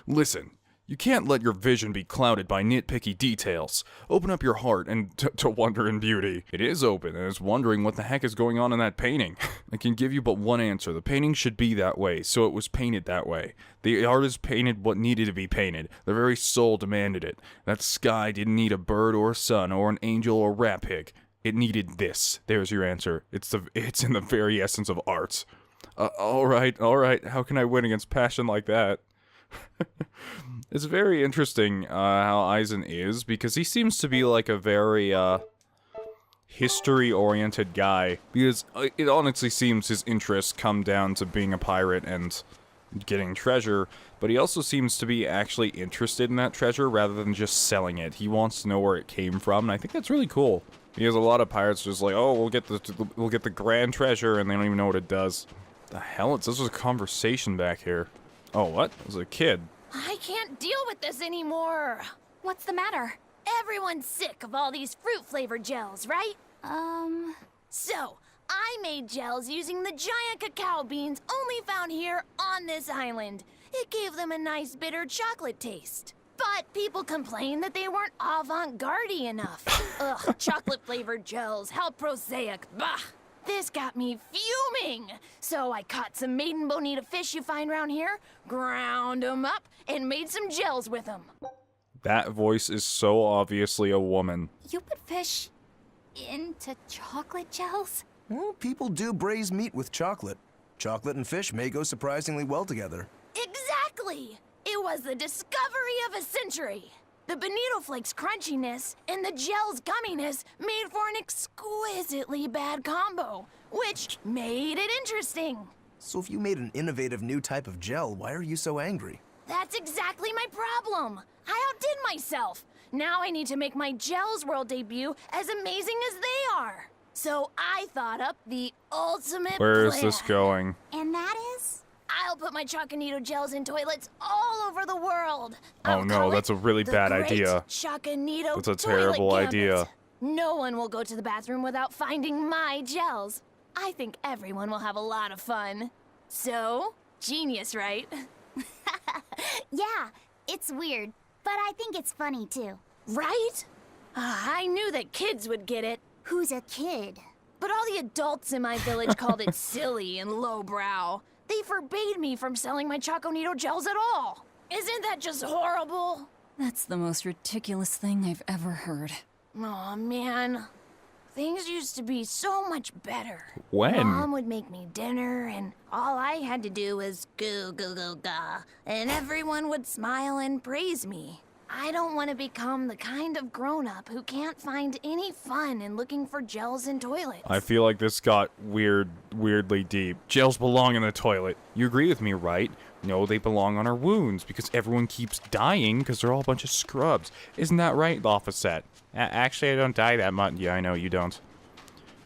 Listen. You can't let your vision be clouded by nitpicky details. Open up your heart and to wonder and beauty. It is open and is wondering what the heck is going on in that painting. I can give you but one answer. The painting should be that way, so it was painted that way. The artist painted what needed to be painted. The very soul demanded it. That sky didn't need a bird or a sun or an angel or a rat pig. It needed this. There's your answer. It's in the very essence of art. Alright. How can I win against passion like that? It's very interesting how Eisen is, because he seems to be like a very history-oriented guy, because it honestly seems his interests come down to being a pirate and getting treasure, but he also seems to be actually interested in that treasure rather than just selling it. He wants to know where it came from, and I think that's really cool. Because a lot of pirates are just like, oh, we'll get the grand treasure, and they don't even know what it does. The hell? This was a conversation back here. Oh, what? It was a kid. I can't deal with this anymore. What's the matter? Everyone's sick of all these fruit-flavored gels, right? So, I made gels using the giant cacao beans only found here on this island. It gave them a nice bitter chocolate taste. But people complained that they weren't avant-garde enough. Ugh, chocolate-flavored gels, how prosaic, bah! This got me fuming! So I caught some maiden bonita fish you find around here, ground them up, and made some gels with them. That voice is so obviously a woman. You put fish into chocolate gels? Well, people do braise meat with chocolate. Chocolate and fish may go surprisingly well together. Exactly! It was the discovery of a century. The bonito flakes crunchiness and the gel's gumminess made for an exquisitely bad combo, which made it interesting. So if you made an innovative new type of gel, why are you so angry? That's exactly my problem. I outdid myself. Now I need to make my Gels World debut as amazing as they are. So I thought up the ultimate Where plan. is this going? And that is? I'll put my Choconito gels in toilets all over the world. Oh no, that's a really bad idea. Choconito That's a terrible idea. No one will go to the bathroom without finding my gels. I think everyone will have a lot of fun. So, genius, right? Yeah, it's weird, but I think it's funny too. Right? I knew that kids would get it. Who's a kid? But all the adults in my village called it silly and lowbrow. They forbade me from selling my Choconito gels at all. Isn't that just horrible? That's the most ridiculous thing I've ever heard. Aw, man. Things used to be so much better. When? Mom would make me dinner, and all I had to do was goo goo goo ga, and everyone would smile and praise me. I don't want to become the kind of grown-up who can't find any fun in looking for gels in toilets. I feel like this got weirdly deep. Gels belong in the toilet. You agree with me, right? No, they belong on our wounds, because everyone keeps dying because they're all a bunch of scrubs. Isn't that right, Lofficet? Actually, I don't die that much. Yeah, I know, you don't.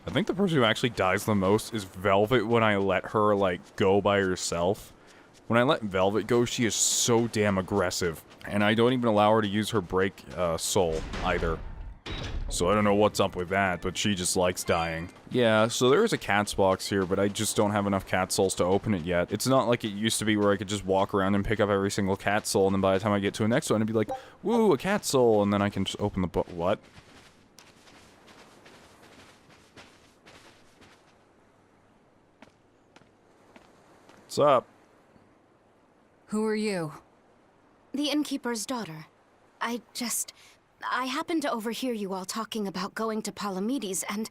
I think the person who actually dies the most is Velvet when I let her, like, go by herself. When I let Velvet go, she is so damn aggressive. And I don't even allow her to use her break soul, either. So I don't know what's up with that, but she just likes dying. Yeah, so there is a cat's box here, but I just don't have enough cat souls to open it yet. It's not like it used to be where I could just walk around and pick up every single cat soul, and then by the time I get to a next one, it'd be like, woo, a cat soul, and then I can just open the book. What? What's up? Who are you? The innkeeper's daughter. I happened to overhear you all talking about going to Palamedes and...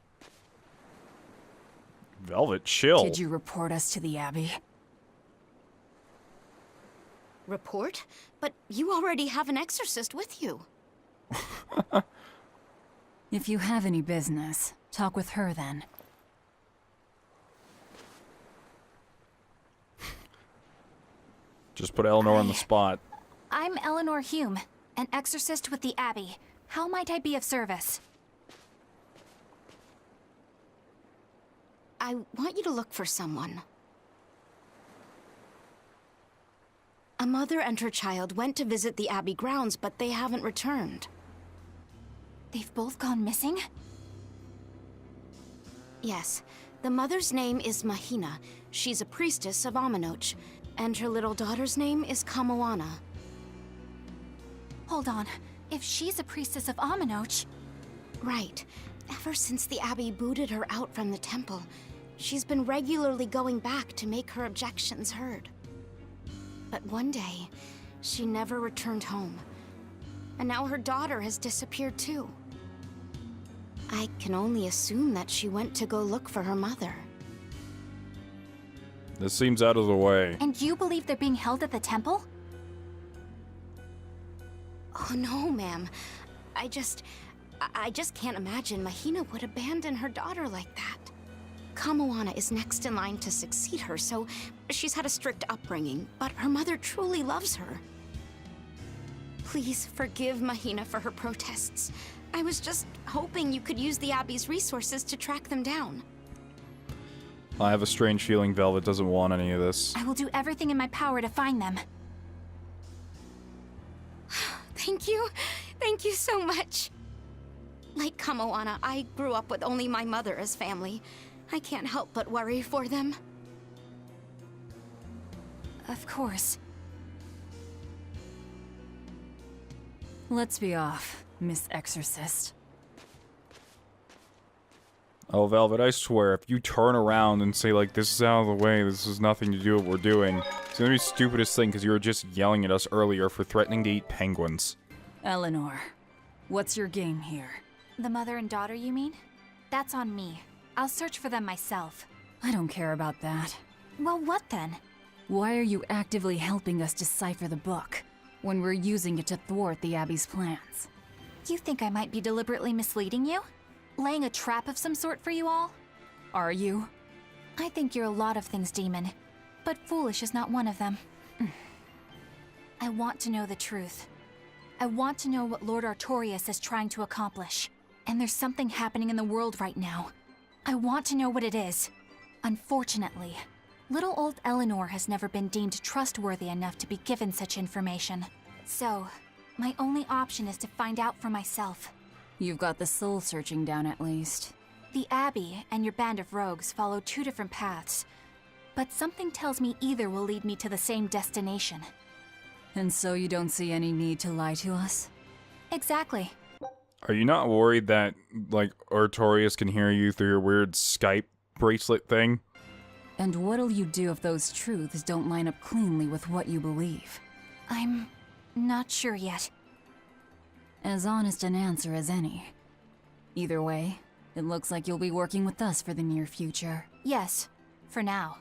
Velvet, chill. Did you report us to the Abbey? Report? But you already have an exorcist with you. If you have any business, talk with her then. Just put Eleanor on the spot. I'm Eleanor Hume, an exorcist with the Abbey. How might I be of service? I want you to look for someone. A mother and her child went to visit the Abbey grounds, but they haven't returned. They've both gone missing? Yes. The mother's name is Mahina. She's a priestess of Aminoch. And her little daughter's name is Kamoana. Hold on. If she's a priestess of Aminoch... Right. Ever since the Abbey booted her out from the temple, she's been regularly going back to make her objections heard. But one day, she never returned home. And now her daughter has disappeared too. I can only assume that she went to go look for her mother. This seems out of the way. And you believe they're being held at the temple? Oh, no, ma'am. I just can't imagine Mahina would abandon her daughter like that. Kamoana is next in line to succeed her, so she's had a strict upbringing, but her mother truly loves her. Please forgive Mahina for her protests. I was just hoping you could use the Abbey's resources to track them down. I have a strange feeling Velvet doesn't want any of this. I will do everything in my power to find them. Thank you. Thank you so much. Like Kamoana, I grew up with only my mother as family. I can't help but worry for them. Of course. Let's be off, Miss Exorcist. Oh, Velvet, I swear, if you turn around and say, like, this is out of the way, this has nothing to do with what we're doing, it's gonna be the stupidest thing because you were just yelling at us earlier for threatening to eat penguins. Eleanor, what's your game here? The mother and daughter, you mean? That's on me. I'll search for them myself. I don't care about that. Well, what then? Why are you actively helping us decipher the book, when we're using it to thwart the Abbey's plans? You think I might be deliberately misleading you? Laying a trap of some sort for you all? Are you? I think you're a lot of things, Demon. But foolish is not one of them. I want to know the truth. I want to know what Lord Artorias is trying to accomplish. And there's something happening in the world right now. I want to know what it is. Unfortunately, little old Eleanor has never been deemed trustworthy enough to be given such information. So, my only option is to find out for myself. You've got the soul searching down at least. The Abbey and your band of rogues follow two different paths, but something tells me either will lead me to the same destination. And so you don't see any need to lie to us? Exactly. Are you not worried that, like, Artorias can hear you through your weird Skype bracelet thing? And what'll you do if those truths don't line up cleanly with what you believe? I'm not sure yet. As honest an answer as any. Either way, it looks like you'll be working with us for the near future. Yes, for now.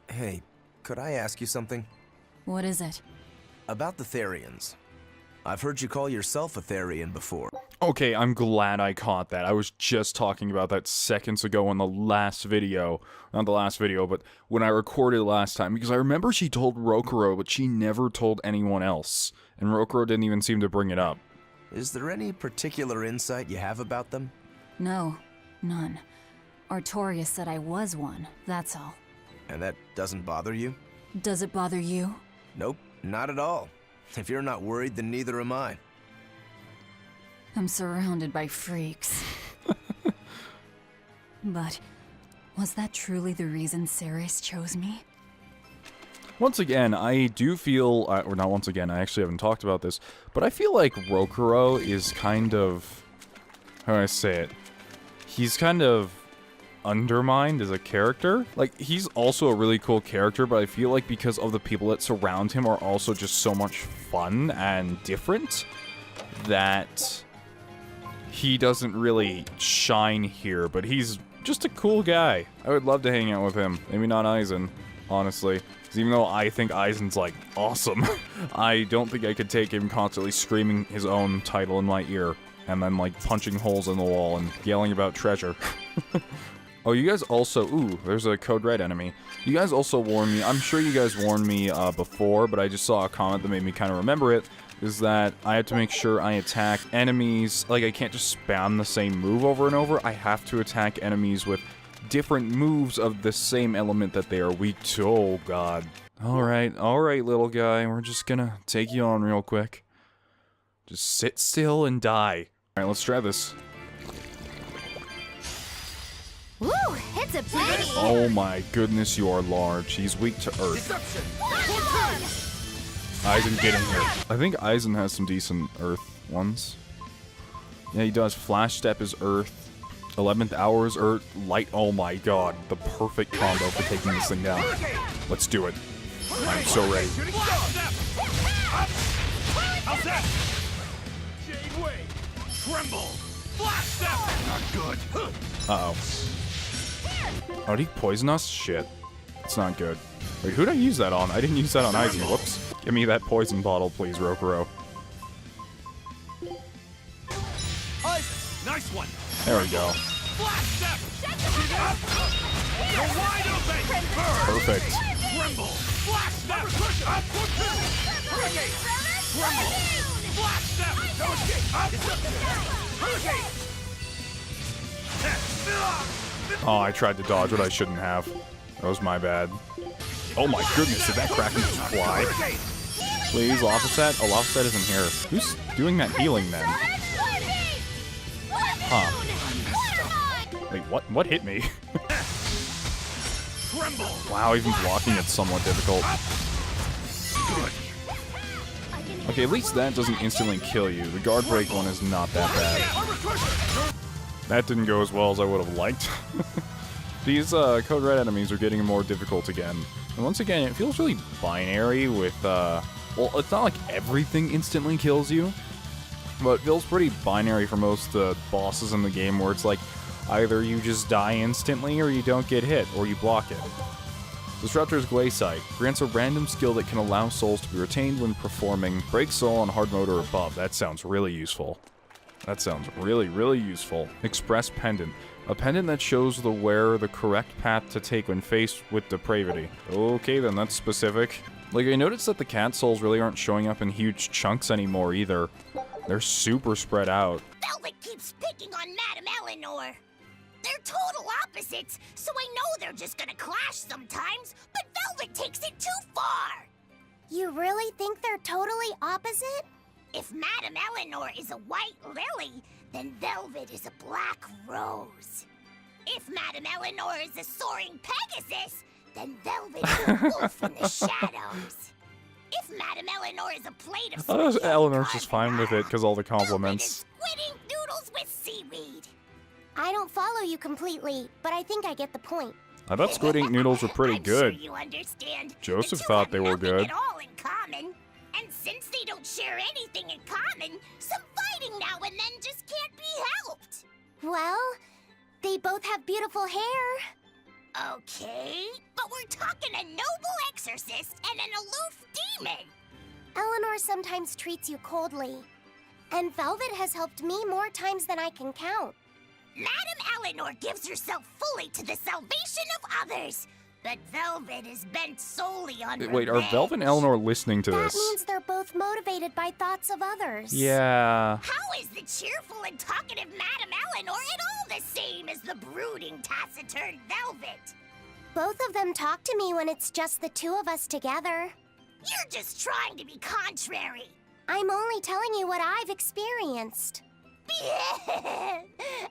Hey, could I ask you something? What is it? About the Therians. I've heard you call yourself a Therian before. Okay, I'm glad I caught that. I was just talking about that seconds ago in the last video. Not the last video, but when I recorded last time. Because I remember she told Rokuro, but she never told anyone else. And Rokuro didn't even seem to bring it up. Is there any particular insight you have about them? No, none. Artorias said I was one, that's all. And that doesn't bother you? Does it bother you? Nope, not at all. If you're not worried, then neither am I. I'm surrounded by freaks. But was that truly the reason Ceres chose me? Once again, I do feel, or not once again, I actually haven't talked about this, but I feel like Rokuro is kind of, how do I say it? He's kind of undermined as a character. Like, he's also a really cool character, but I feel like because of the people that surround him are also just so much fun and different, that he doesn't really shine here, but he's just a cool guy. I would love to hang out with him. Maybe not Aizen, honestly. Because even though I think Aizen's, like, awesome, I don't think I could take him constantly screaming his own title in my ear, and then, like, punching holes in the wall and yelling about treasure. Oh, you guys also... Ooh, there's a Code Red enemy. You guys also warned me... I'm sure you guys warned me before, but I just saw a comment that made me kind of remember it, is that I have to make sure I attack enemies... Like, I can't just spam the same move over and over. I have to attack enemies with different moves of the same element that they are weak to. Oh, God. Alright, little guy. We're just gonna take you on real quick. Just sit still and die. Alright, let's try this. Woo! It's a baby! Oh my goodness, you are large. He's weak to earth. Aizen, get in here. I think Aizen has some decent earth ones. Yeah, he does. Flash Step is earth. 11th Hour is earth. Light. Oh my god. The perfect combo for taking this thing down. Let's do it. I'm so ready. Tremble! Flash Step! Not good. Uh-oh. Oh, did he poison us? Shit. It's not good. Wait, who'd I use that on? I didn't use that on Aizen. Whoops. Give me that poison bottle, please, Rokuro. There we go. Perfect. Oh, I tried to dodge what I shouldn't have. That was my bad. Oh my goodness, did that Kraken just fly? Please, Lophaset? Oh, Lophaset isn't here. Who's doing that healing then? Huh. Wait, what hit me? Wow, even blocking it's somewhat difficult. Okay, at least that doesn't instantly kill you. The guard break one is not that bad. That didn't go as well as I would have liked. These Code Red enemies are getting more difficult again. And once again, it feels really binary with, well, it's not like everything instantly kills you, but it feels pretty binary for most bosses in the game where it's like, either you just die instantly or you don't get hit, or you block it. Disruptor's Glaciite grants a random skill that can allow souls to be retained when performing Break Soul on hard mode or above. That sounds really useful. That sounds really, really useful. Express Pendant. A pendant that shows the wearer the correct path to take when faced with depravity. Okay, then that's specific. Like, I noticed that the cat souls really aren't showing up in huge chunks anymore either. They're super spread out. Velvet keeps picking on Madame Eleanor. They're total opposites, so I know they're just gonna clash sometimes, but Velvet takes it too far! You really think they're totally opposite? If Madame Eleanor is a white lily, then Velvet is a black rose. If Madame Eleanor is a soaring Pegasus, then Velvet is a wolf in the shadows. If Madame Eleanor is a plate of Eleanor's just fine with it because all the compliments. squidding noodles with seaweed. I don't follow you completely, but I think I get the point. I thought Squid Ink noodles were pretty good. Sure you understand. Joseph thought they were good. At all in common. And since they don't share anything in common, some fighting now and then just can't be helped. Well, they both have beautiful hair. Okay, but we're talking a noble exorcist and an aloof demon. Eleanor sometimes treats you coldly, and Velvet has helped me more times than I can count. Madame Eleanor gives herself fully to the salvation of others, but Velvet is bent solely on Wait, are revenge. Velvet and Eleanor listening to That this? means they're both motivated by thoughts of others. Yeah. How is the cheerful and talkative Madame Eleanor at all the same as the brooding, taciturn Velvet? Both of them talk to me when it's just the two of us together. You're just trying to be contrary. I'm only telling you what I've experienced.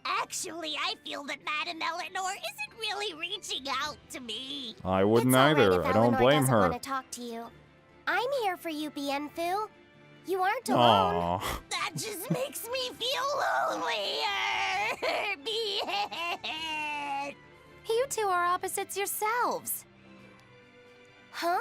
Actually, I feel that Madame Eleanor isn't really reaching out to me. I wouldn't It's all right either. if I don't Eleanor blame doesn't her. want to talk to you. I'm here for you, Bienfu. You aren't alone. Aww. That just makes me feel lonelier. You two are opposites yourselves. Huh?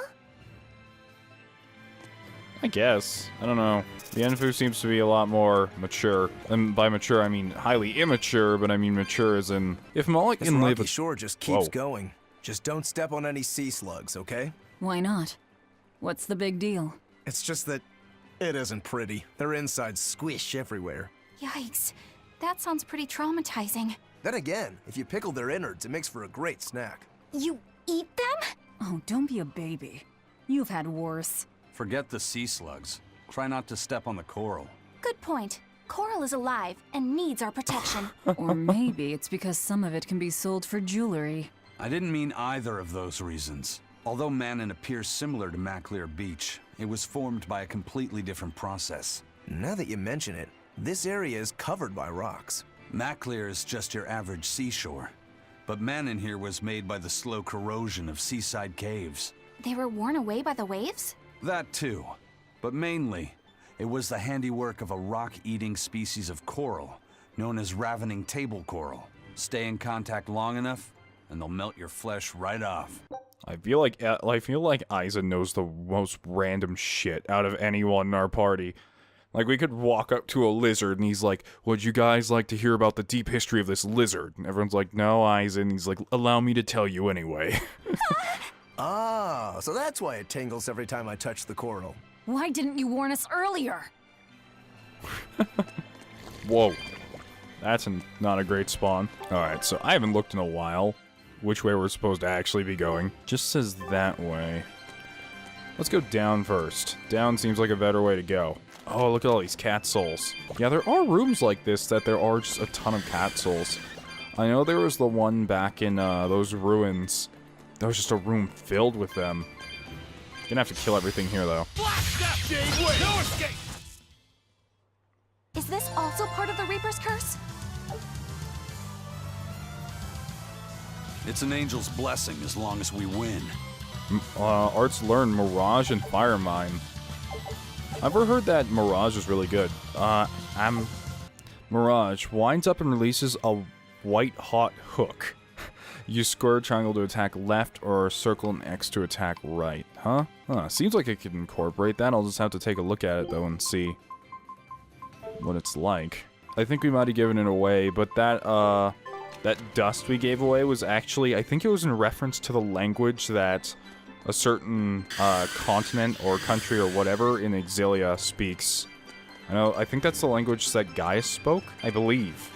I guess. I don't know. The Enfu seems to be a lot more mature. And by mature, I mean highly immature, but I mean mature as in... If Malak This can live... rocky shore just keeps going. Just don't step on any sea slugs, okay? Why not? What's the big deal? It's just that it isn't pretty. Their insides squish everywhere. Yikes. That sounds pretty traumatizing. Then again, if you pickle their innards, it makes for a great snack. You eat them? Oh, don't be a baby. You've had worse. Forget the sea slugs. Try not to step on the coral. Good point. Coral is alive and needs our protection. Or maybe it's because some of it can be sold for jewelry. I didn't mean either of those reasons. Although Manon appears similar to Maclear Beach, it was formed by a completely different process. Now that you mention it, this area is covered by rocks. Maclear is just your average seashore, but Manon here was made by the slow corrosion of seaside caves. They were worn away by the waves? That too, but mainly, it was the handiwork of a rock-eating species of coral, known as ravening table coral. Stay in contact long enough, and they'll melt your flesh right off. I feel like Aizen knows the most random shit out of anyone in our party. Like, we could walk up to a lizard, and he's like, would you guys like to hear about the deep history of this lizard? And everyone's like, no, Aizen. He's like, allow me to tell you anyway. Ah, so that's why it tingles every time I touch the coral. Why didn't you warn us earlier? Whoa. That's not a great spawn. Alright, so I haven't looked in a while which way we're supposed to actually be going. Just says that way. Let's go down first. Down seems like a better way to go. Oh, look at all these cat souls. Yeah, there are rooms like this that there are just a ton of cat souls. I know there was the one back in those ruins. There was just a room filled with them. Gonna have to kill everything here, though. No escape! Is this also part of the Reaper's curse? It's an angel's blessing as long as we win. Arts learn Mirage and Fire Mine. I've ever heard that Mirage is really good. Mirage winds up and releases a white hot hook. Use square triangle to attack left or circle and X to attack right. Huh? Seems like it could incorporate that. I'll just have to take a look at it though and see what it's like. I think we might have given it away, but that dust we gave away was actually, I think it was in reference to the language that a certain continent or country or whatever in Exilia speaks. I think that's the language that Gaius spoke, I believe.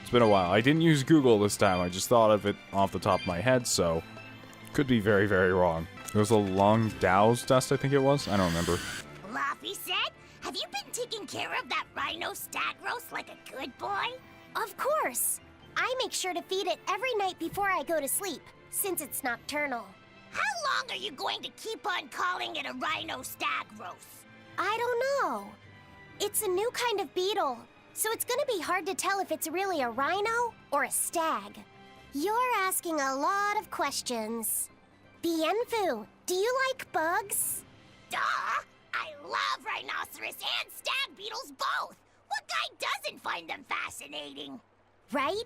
It's been a while. I didn't use Google this time. I just thought of it off the top of my head, so could be very, very wrong. It was a Long Dow's dust, I think it was. I don't remember. Laffy said, have you been taking care of that rhino stag roast like a good boy? Of course. I make sure to feed it every night before I go to sleep, since it's nocturnal. How long are you going to keep on calling it a rhino stag roast? I don't know. It's a new kind of beetle, so it's gonna be hard to tell if it's really a rhino or a stag. You're asking a lot of questions. Bienfu, do you like bugs? Duh! I love rhinoceros and stag beetles both! What guy doesn't find them fascinating? Right?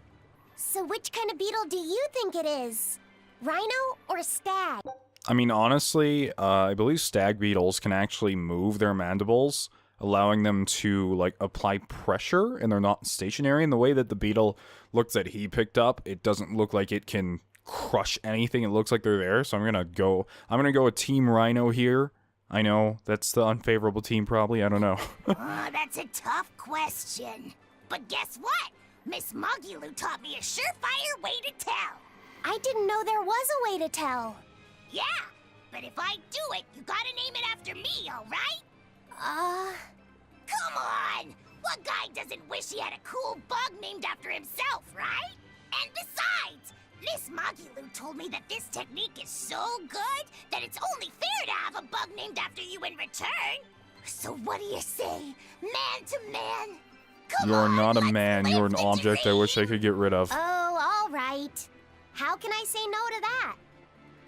So which kind of beetle do you think it is? Rhino or stag? I mean, honestly, I believe stag beetles can actually move their mandibles, allowing them to, like, apply pressure, and they're not stationary. And the way that the beetle looks that he picked up, it doesn't look like it can crush anything. It looks like they're there, so I'm gonna go with Team Rhino here. I know, that's the unfavorable team probably, I don't know. Oh, that's a tough question. But guess what? Miss Mogulu taught me a surefire way to tell. I didn't know there was a way to tell. Yeah, but if I do it, you gotta name it after me, alright? Come on! What guy doesn't wish he had a cool bug named after himself, right? And besides, Miss Mogulu told me that this technique is so good that it's only fair to have a bug named after you in return. So what do you say, man to man? You're not a man, you're an object I wish I could get rid of. Oh, all right. How can I say no to that?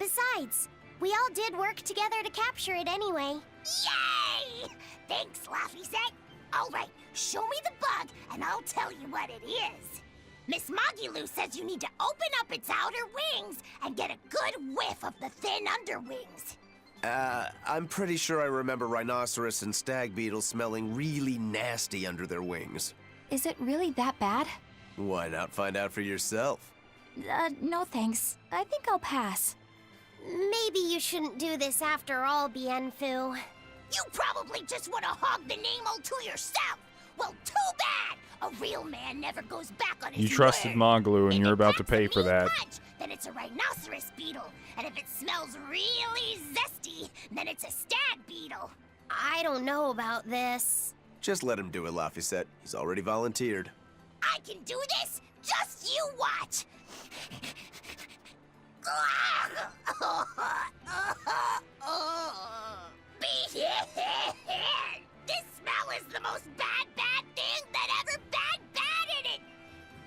Besides, we all did work together to capture it anyway. Yay! Thanks, Laffy-set. All right, show me the bug, and I'll tell you what it is. Miss Mogulu says you need to open up its outer wings and get a good whiff of the thin underwings. I'm pretty sure I remember rhinoceros and stag beetles smelling really nasty under their wings. Is it really that bad? Why not find out for yourself? No thanks. I think I'll pass. Maybe you shouldn't do this after all, Bienfu. You probably just want to hog the name all to yourself. Well, too bad. A real man never goes back on his You trusted Mogulu, and you're about to pay for that. Punch, then it's a rhinoceros beetle. And if it smells really zesty, then it's a stag beetle. I don't know about this. Just let him do it, Laffy-set. He's already volunteered. I can do this. Just you watch. This smell is the most bad thing that ever batted it.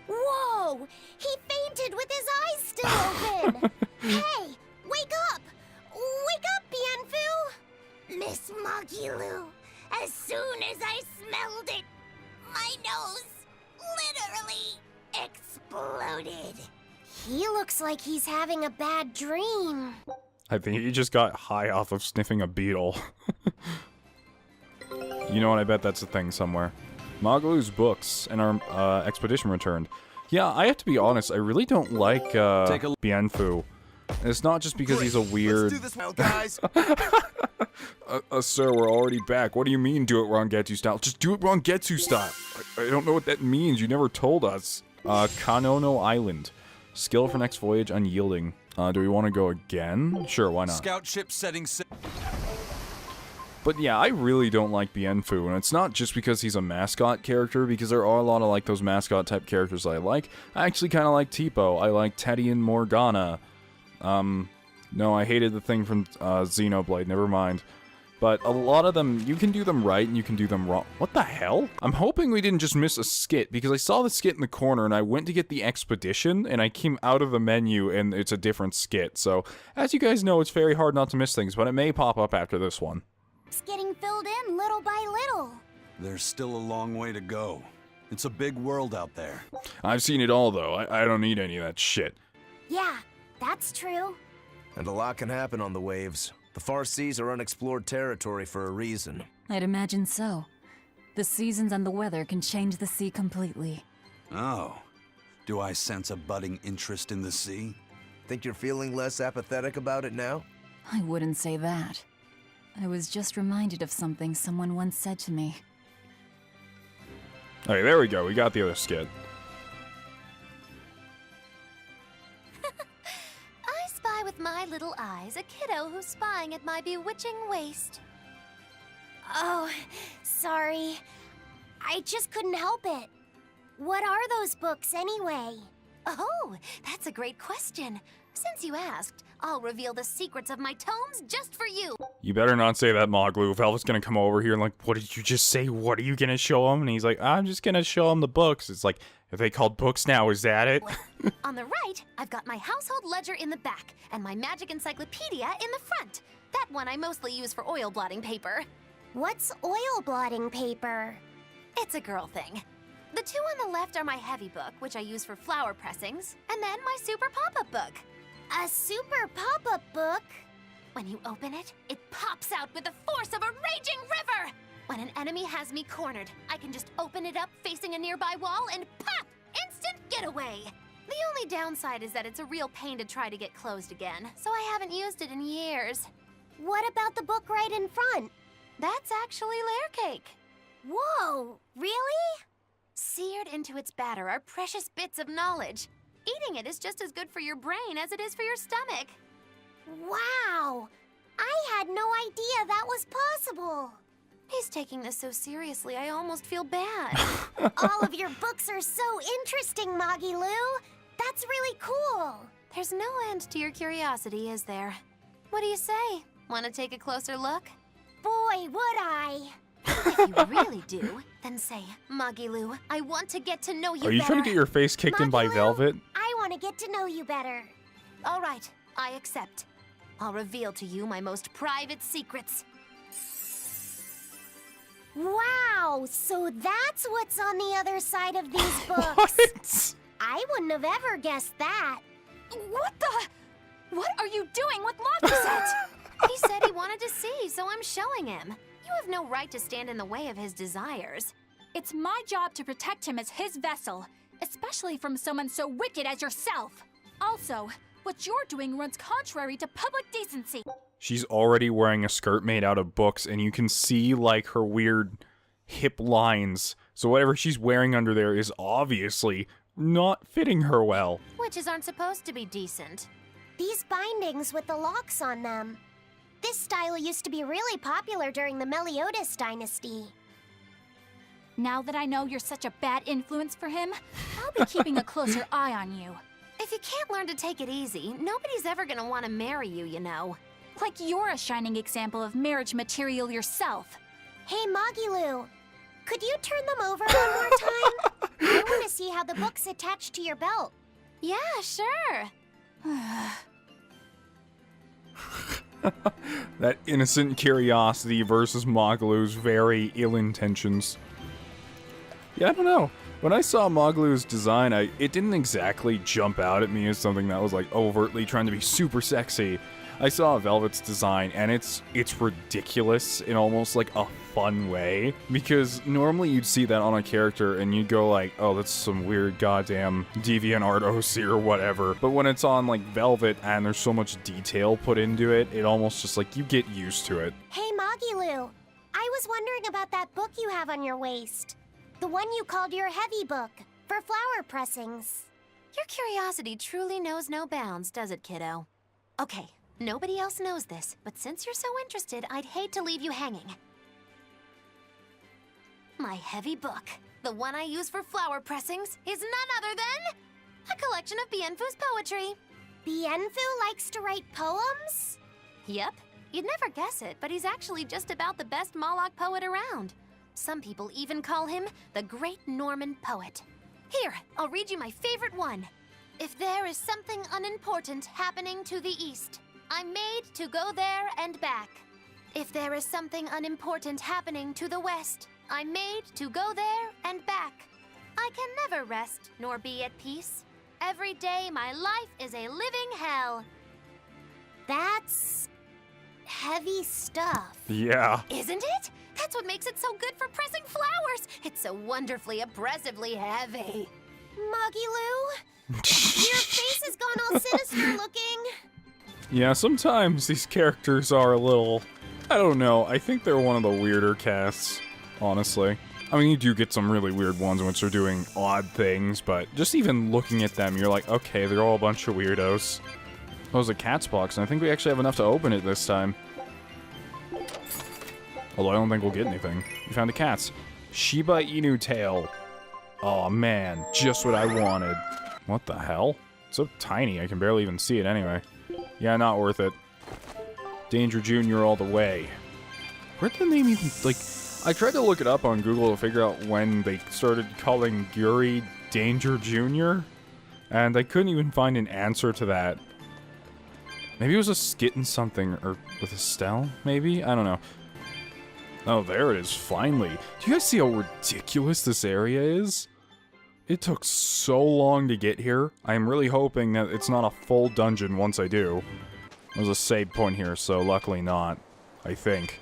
Whoa! He fainted with his eyes still open. Hey, wake up! Wake up, Bienfu! Miss Mogulu, as soon as I smelled it, my nose literally exploded. He looks like he's having a bad dream. I think he just got high off of sniffing a beetle. You know what, I bet that's a thing somewhere. Mogulu's books and our expedition returned. Yeah, I have to be honest, I really don't like Bienfu. And it's not just because he's a weird... Let's do this now, guys! Sir, we're already back. What do you mean do it Rangetsu style? Just do it Rangetsu style. I don't know what that means. You never told us. Kanono Island. Skill for next voyage, unyielding. Do we want to go again? Sure, why not? Scout ship setting... But yeah, I really don't like Bienfu, and it's not just because he's a mascot character, because there are a lot of like those mascot type characters I like. I actually kind of like Tipo. I like Teddy and Morgana. No, I hated the thing from Xenoblade, never mind. But a lot of them, you can do them right and you can do them wrong. What the hell? I'm hoping we didn't just miss a skit, because I saw the skit in the corner and I went to get the expedition and I came out of the menu and it's a different skit. So, as you guys know, it's very hard not to miss things, but it may pop up after this one. It's getting filled in little by little. There's still a long way to go. It's a big world out there. I've seen it all, though. I don't need any of that shit. Yeah, that's true. And a lot can happen on the waves. The far seas are unexplored territory for a reason. I'd imagine so. The seasons and the weather can change the sea completely. Oh. Do I sense a budding interest in the sea? Think you're feeling less apathetic about it now? I wouldn't say that. I was just reminded of something someone once said to me. Okay, there we go. We got the other skit. I spy with my little eyes a kiddo who's spying at my bewitching waist. Oh, sorry. I just couldn't help it. What are those books anyway? Oh, that's a great question. Since you asked, I'll reveal the secrets of my tomes just for you. You better not say that, Moglu. Velvet's gonna come over here and like, what did you just say? What are you gonna show him? And he's like, I'm just gonna show him the books. It's like, are they called books now? Is that it? On the right, I've got my household ledger in the back and my magic encyclopedia in the front. That one I mostly use for oil blotting paper. What's oil blotting paper? It's a girl thing. The two on the left are my heavy book, which I use for flower pressings, and then my super pop-up book. A super pop-up book? When you open it, it pops out with the force of a raging river! When an enemy has me cornered, I can just open it up facing a nearby wall and pop! Instant getaway! The only downside is that it's a real pain to try to get closed again, so I haven't used it in years. What about the book right in front? That's actually layer cake. Whoa, really? Seared into its batter are precious bits of knowledge. Eating it is just as good for your brain as it is for your stomach. Wow! I had no idea that was possible. He's taking this so seriously, I almost feel bad. All of your books are so interesting, Magilu. That's really cool. There's no end to your curiosity, is there? What do you say? Want to take a closer look? Boy, would I. If you really do, then say, Magilu, I want to get to know you better. Are you trying to get your face kicked in by Velvet? I want to get to know you better. All right, I accept. I'll reveal to you my most private secrets. Wow, so that's what's on the other side of these books. What? I wouldn't have ever guessed that. What the? What are you doing with Lakiset? He said he wanted to see, so I'm showing him. You have no right to stand in the way of his desires. It's my job to protect him as his vessel, especially from someone so wicked as yourself. Also, what you're doing runs contrary to public decency. She's already wearing a skirt made out of books, and you can see, like, her weird hip lines. So whatever she's wearing under there is obviously not fitting her well. Witches aren't supposed to be decent. These bindings with the locks on them. This style used to be really popular during the Meliodas dynasty. Now that I know you're such a bad influence for him, I'll be keeping a closer eye on you. If you can't learn to take it easy, nobody's ever gonna want to marry you, you know. Like you're a shining example of marriage material yourself. Hey, Magilu, could you turn them over one more time? I want to see how the book's attached to your belt. Yeah, sure. That innocent curiosity versus Moglu's very ill intentions. Yeah, I don't know. When I saw Moglu's design, it didn't exactly jump out at me as something that was like overtly trying to be super sexy. I saw Velvet's design, and it's ridiculous in almost like a fun way, because normally you'd see that on a character and you'd go like, oh, that's some weird goddamn DeviantArt OC or whatever. But when it's on like Velvet and there's so much detail put into it, it almost just like you get used to it. Hey, Magilu. I was wondering about that book you have on your waist. The one you called your heavy book, for flower pressings. Your curiosity truly knows no bounds, does it, kiddo? Okay, nobody else knows this, but since you're so interested, I'd hate to leave you hanging. My heavy book, the one I use for flower pressings, is none other than a collection of Bienfu's poetry. Bienfu likes to write poems? Yep. You'd never guess it, but he's actually just about the best Malak poet around. Some people even call him the Great Norman Poet. Here, I'll read you my favorite one. If there is something unimportant happening to the east, I'm made to go there and back. If there is something unimportant happening to the west, I'm made to go there and back. I can never rest nor be at peace. Every day my life is a living hell. That's heavy stuff. Yeah. Isn't it? That's what makes it so good for pressing flowers. It's so wonderfully oppressively heavy. Magilu, your face has gone all sinister looking. Yeah, sometimes these characters are a little, I don't know, I think they're one of the weirder casts, honestly. I mean, you do get some really weird ones in which they're doing odd things, but just even looking at them, you're like, okay, they're all a bunch of weirdos. That was a cat's box, and I think we actually have enough to open it this time. Although I don't think we'll get anything. We found a cat's. Shiba Inu tail. Oh man, just what I wanted. What the hell? It's so tiny, I can barely even see it anyway. Yeah, not worth it. Danger Jr. all the way. Where did the name even, like, I tried to look it up on Google to figure out when they started calling Guri Danger Jr., and I couldn't even find an answer to that. Maybe it was a skit in something, or with Estelle, maybe? I don't know. Oh, there it is, finally. Do you guys see how ridiculous this area is? It took so long to get here. I'm really hoping that it's not a full dungeon once I do. There's a save point here, so luckily not. I think.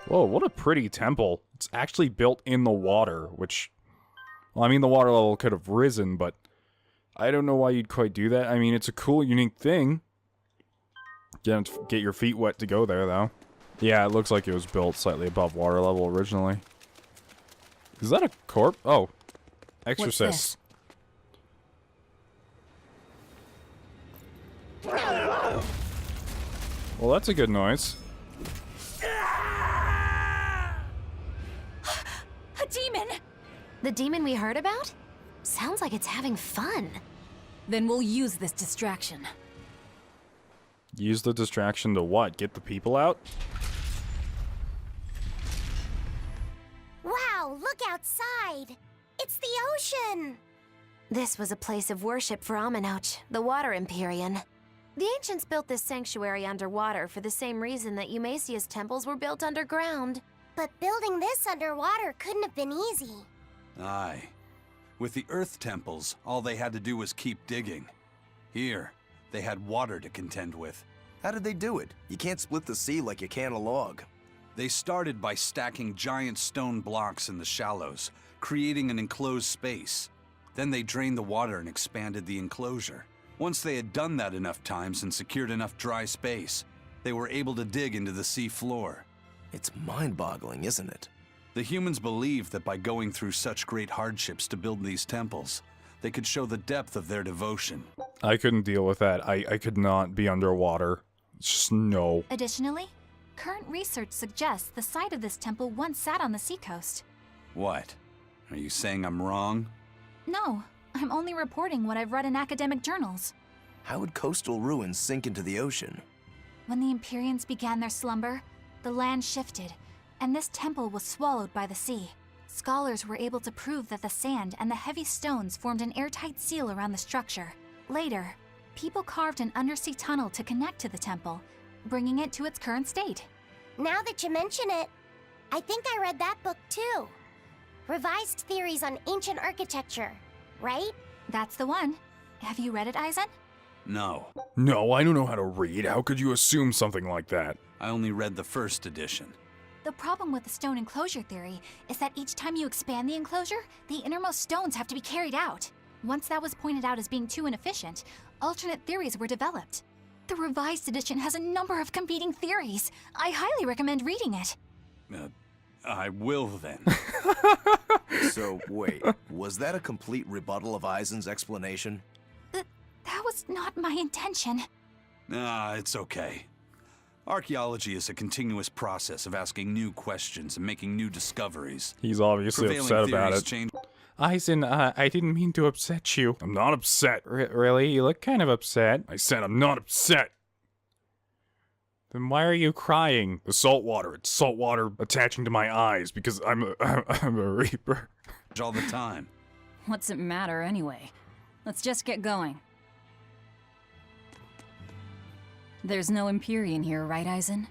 Whoa, what a pretty temple. It's actually built in the water, which... Well, I mean, the water level could have risen, but... I don't know why you'd quite do that. I mean, it's a cool, unique thing. Get your feet wet to go there, though. Yeah, it looks like it was built slightly above water level originally. Is that a corpse? Oh. Exorcists. Well, that's a good noise. A demon! The demon we heard about? Sounds like it's having fun. Then we'll use this distraction. Use the distraction to what? Get the people out? Wow, look outside! It's the ocean! This was a place of worship for Aminoch, the Water Empyrean. The ancients built this sanctuary underwater for the same reason that Eumasia's temples were built underground. But building this underwater couldn't have been easy. Aye. With the Earth temples, all they had to do was keep digging. Here, they had water to contend with. How did they do it? You can't split the sea like you can a log. They started by stacking giant stone blocks in the shallows, creating an enclosed space. Then they drained the water and expanded the enclosure. Once they had done that enough times and secured enough dry space, they were able to dig into the sea floor. It's mind-boggling, isn't it? The humans believed that by going through such great hardships to build these temples, they could show the depth of their devotion. I couldn't deal with that. I could not be underwater. It's just no. Additionally, current research suggests the site of this temple once sat on the seacoast. What? Are you saying I'm wrong? No, I'm only reporting what I've read in academic journals. How would coastal ruins sink into the ocean? When the Empyreans began their slumber, the land shifted, and this temple was swallowed by the sea. Scholars were able to prove that the sand and the heavy stones formed an airtight seal around the structure. Later, people carved an undersea tunnel to connect to the temple, bringing it to its current state. Now that you mention it, I think I read that book too. Revised Theories on Ancient Architecture, right? That's the one. Have you read it, Aizen? No. No, I don't know how to read. How could you assume something like that? I only read the first edition. The problem with the stone enclosure theory is that each time you expand the enclosure, the innermost stones have to be carried out. Once that was pointed out as being too inefficient, alternate theories were developed. The revised edition has a number of competing theories. I highly recommend reading it. I will then. So, wait, was that a complete rebuttal of Eisen's explanation? That was not my intention. It's okay. Archaeology is a continuous process of asking new questions and making new discoveries. He's obviously Prevailing upset about theories it. change- Eisen, I didn't mean to upset you. I'm not upset. Really? You look kind of upset. I said I'm not upset. Then why are you crying? The salt water. It's salt water attaching to my eyes because I'm a reaper. all the time. What's it matter anyway? Let's just get going. There's no Empyrean here, right, Eisen?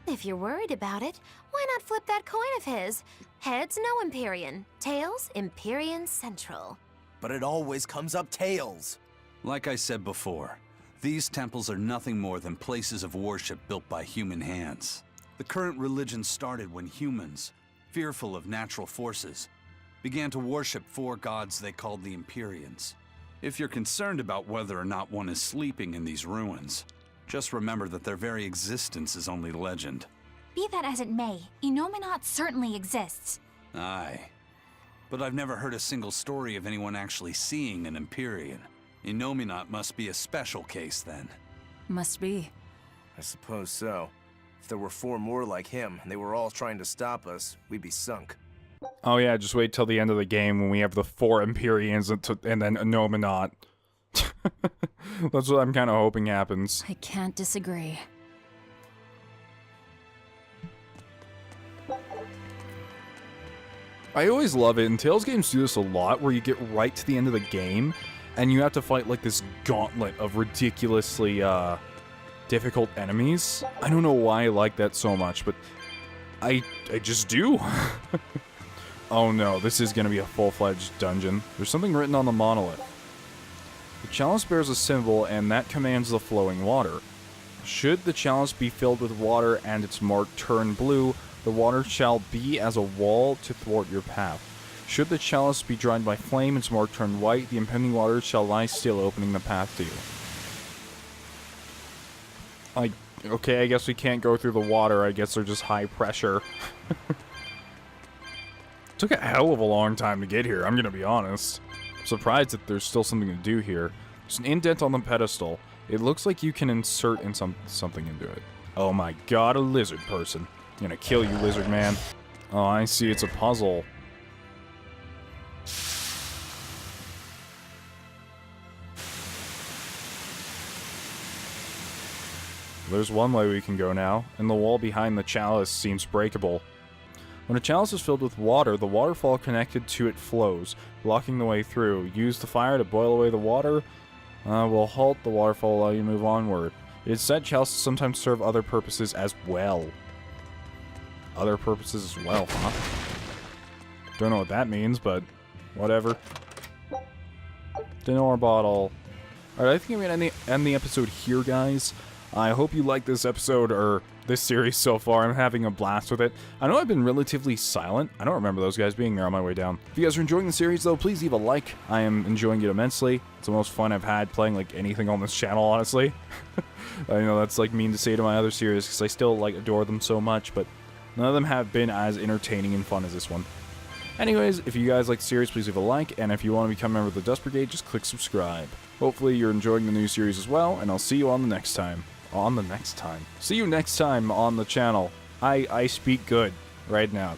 If you're worried about it, why not flip that coin of his? Heads, no Empyrean. Tails, Empyrean Central. But it always comes up tails. Like I said before, these temples are nothing more than places of worship built by human hands. The current religion started when humans, fearful of natural forces, began to worship four gods they called the Empyreans. If you're concerned about whether or not one is sleeping in these ruins, just remember that their very existence is only legend. Be that as it may, Inominat certainly exists. Aye. But I've never heard a single story of anyone actually seeing an Empyrean. Inominat must be a special case then. Must be. I suppose so. If there were 4 more like him, and they were all trying to stop us, we'd be sunk. Oh yeah, just wait till the end of the game when we have the 4 Empyreans and then Inominat. That's what I'm kind of hoping happens. I can't disagree. I always love it, and Tales games do this a lot, where you get right to the end of the game, and you have to fight like this gauntlet of ridiculously difficult enemies. I don't know why I like that so much, but I just do. Oh no, this is gonna be a full-fledged dungeon. There's something written on the monolith. The chalice bears a symbol, and that commands the flowing water. Should the chalice be filled with water and its mark turn blue, the water shall be as a wall to thwart your path. Should the chalice be dried by flame and its mark turn white, the impending water shall lie still, opening the path to you. Okay, I guess we can't go through the water. I guess they're just high pressure. Took a hell of a long time to get here, I'm gonna be honest. I'm surprised that there's still something to do here. There's an indent on the pedestal. It looks like you can insert something into it. Oh my god, a lizard person. I'm gonna kill you, lizard man. Oh, I see, it's a puzzle. There's one way we can go now, and the wall behind the chalice seems breakable. When a chalice is filled with water, the waterfall connected to it flows, blocking the way through. Use the fire to boil away the water. Will halt the waterfall, allow you to move onward. It is said chalices sometimes serve other purposes as well. Other purposes as well, huh? Don't know what that means, but whatever. Dinner bottle. Alright, I think I'm gonna end the episode here, guys. I hope you liked this episode, or this series so far. I'm having a blast with it. I know I've been relatively silent. I don't remember those guys being there on my way down. If you guys are enjoying the series, though, please leave a like. I am enjoying it immensely. It's the most fun I've had playing, like, anything on this channel, honestly. I know that's, like, mean to say to my other series, because I still, like, adore them so much, but none of them have been as entertaining and fun as this one. Anyways, if you guys like the series, please leave a like, and if you want to become a member of the Dust Brigade, just click subscribe. Hopefully you're enjoying the new series as well, and I'll see you on the next time. See you next time on the channel. I speak good. Right now.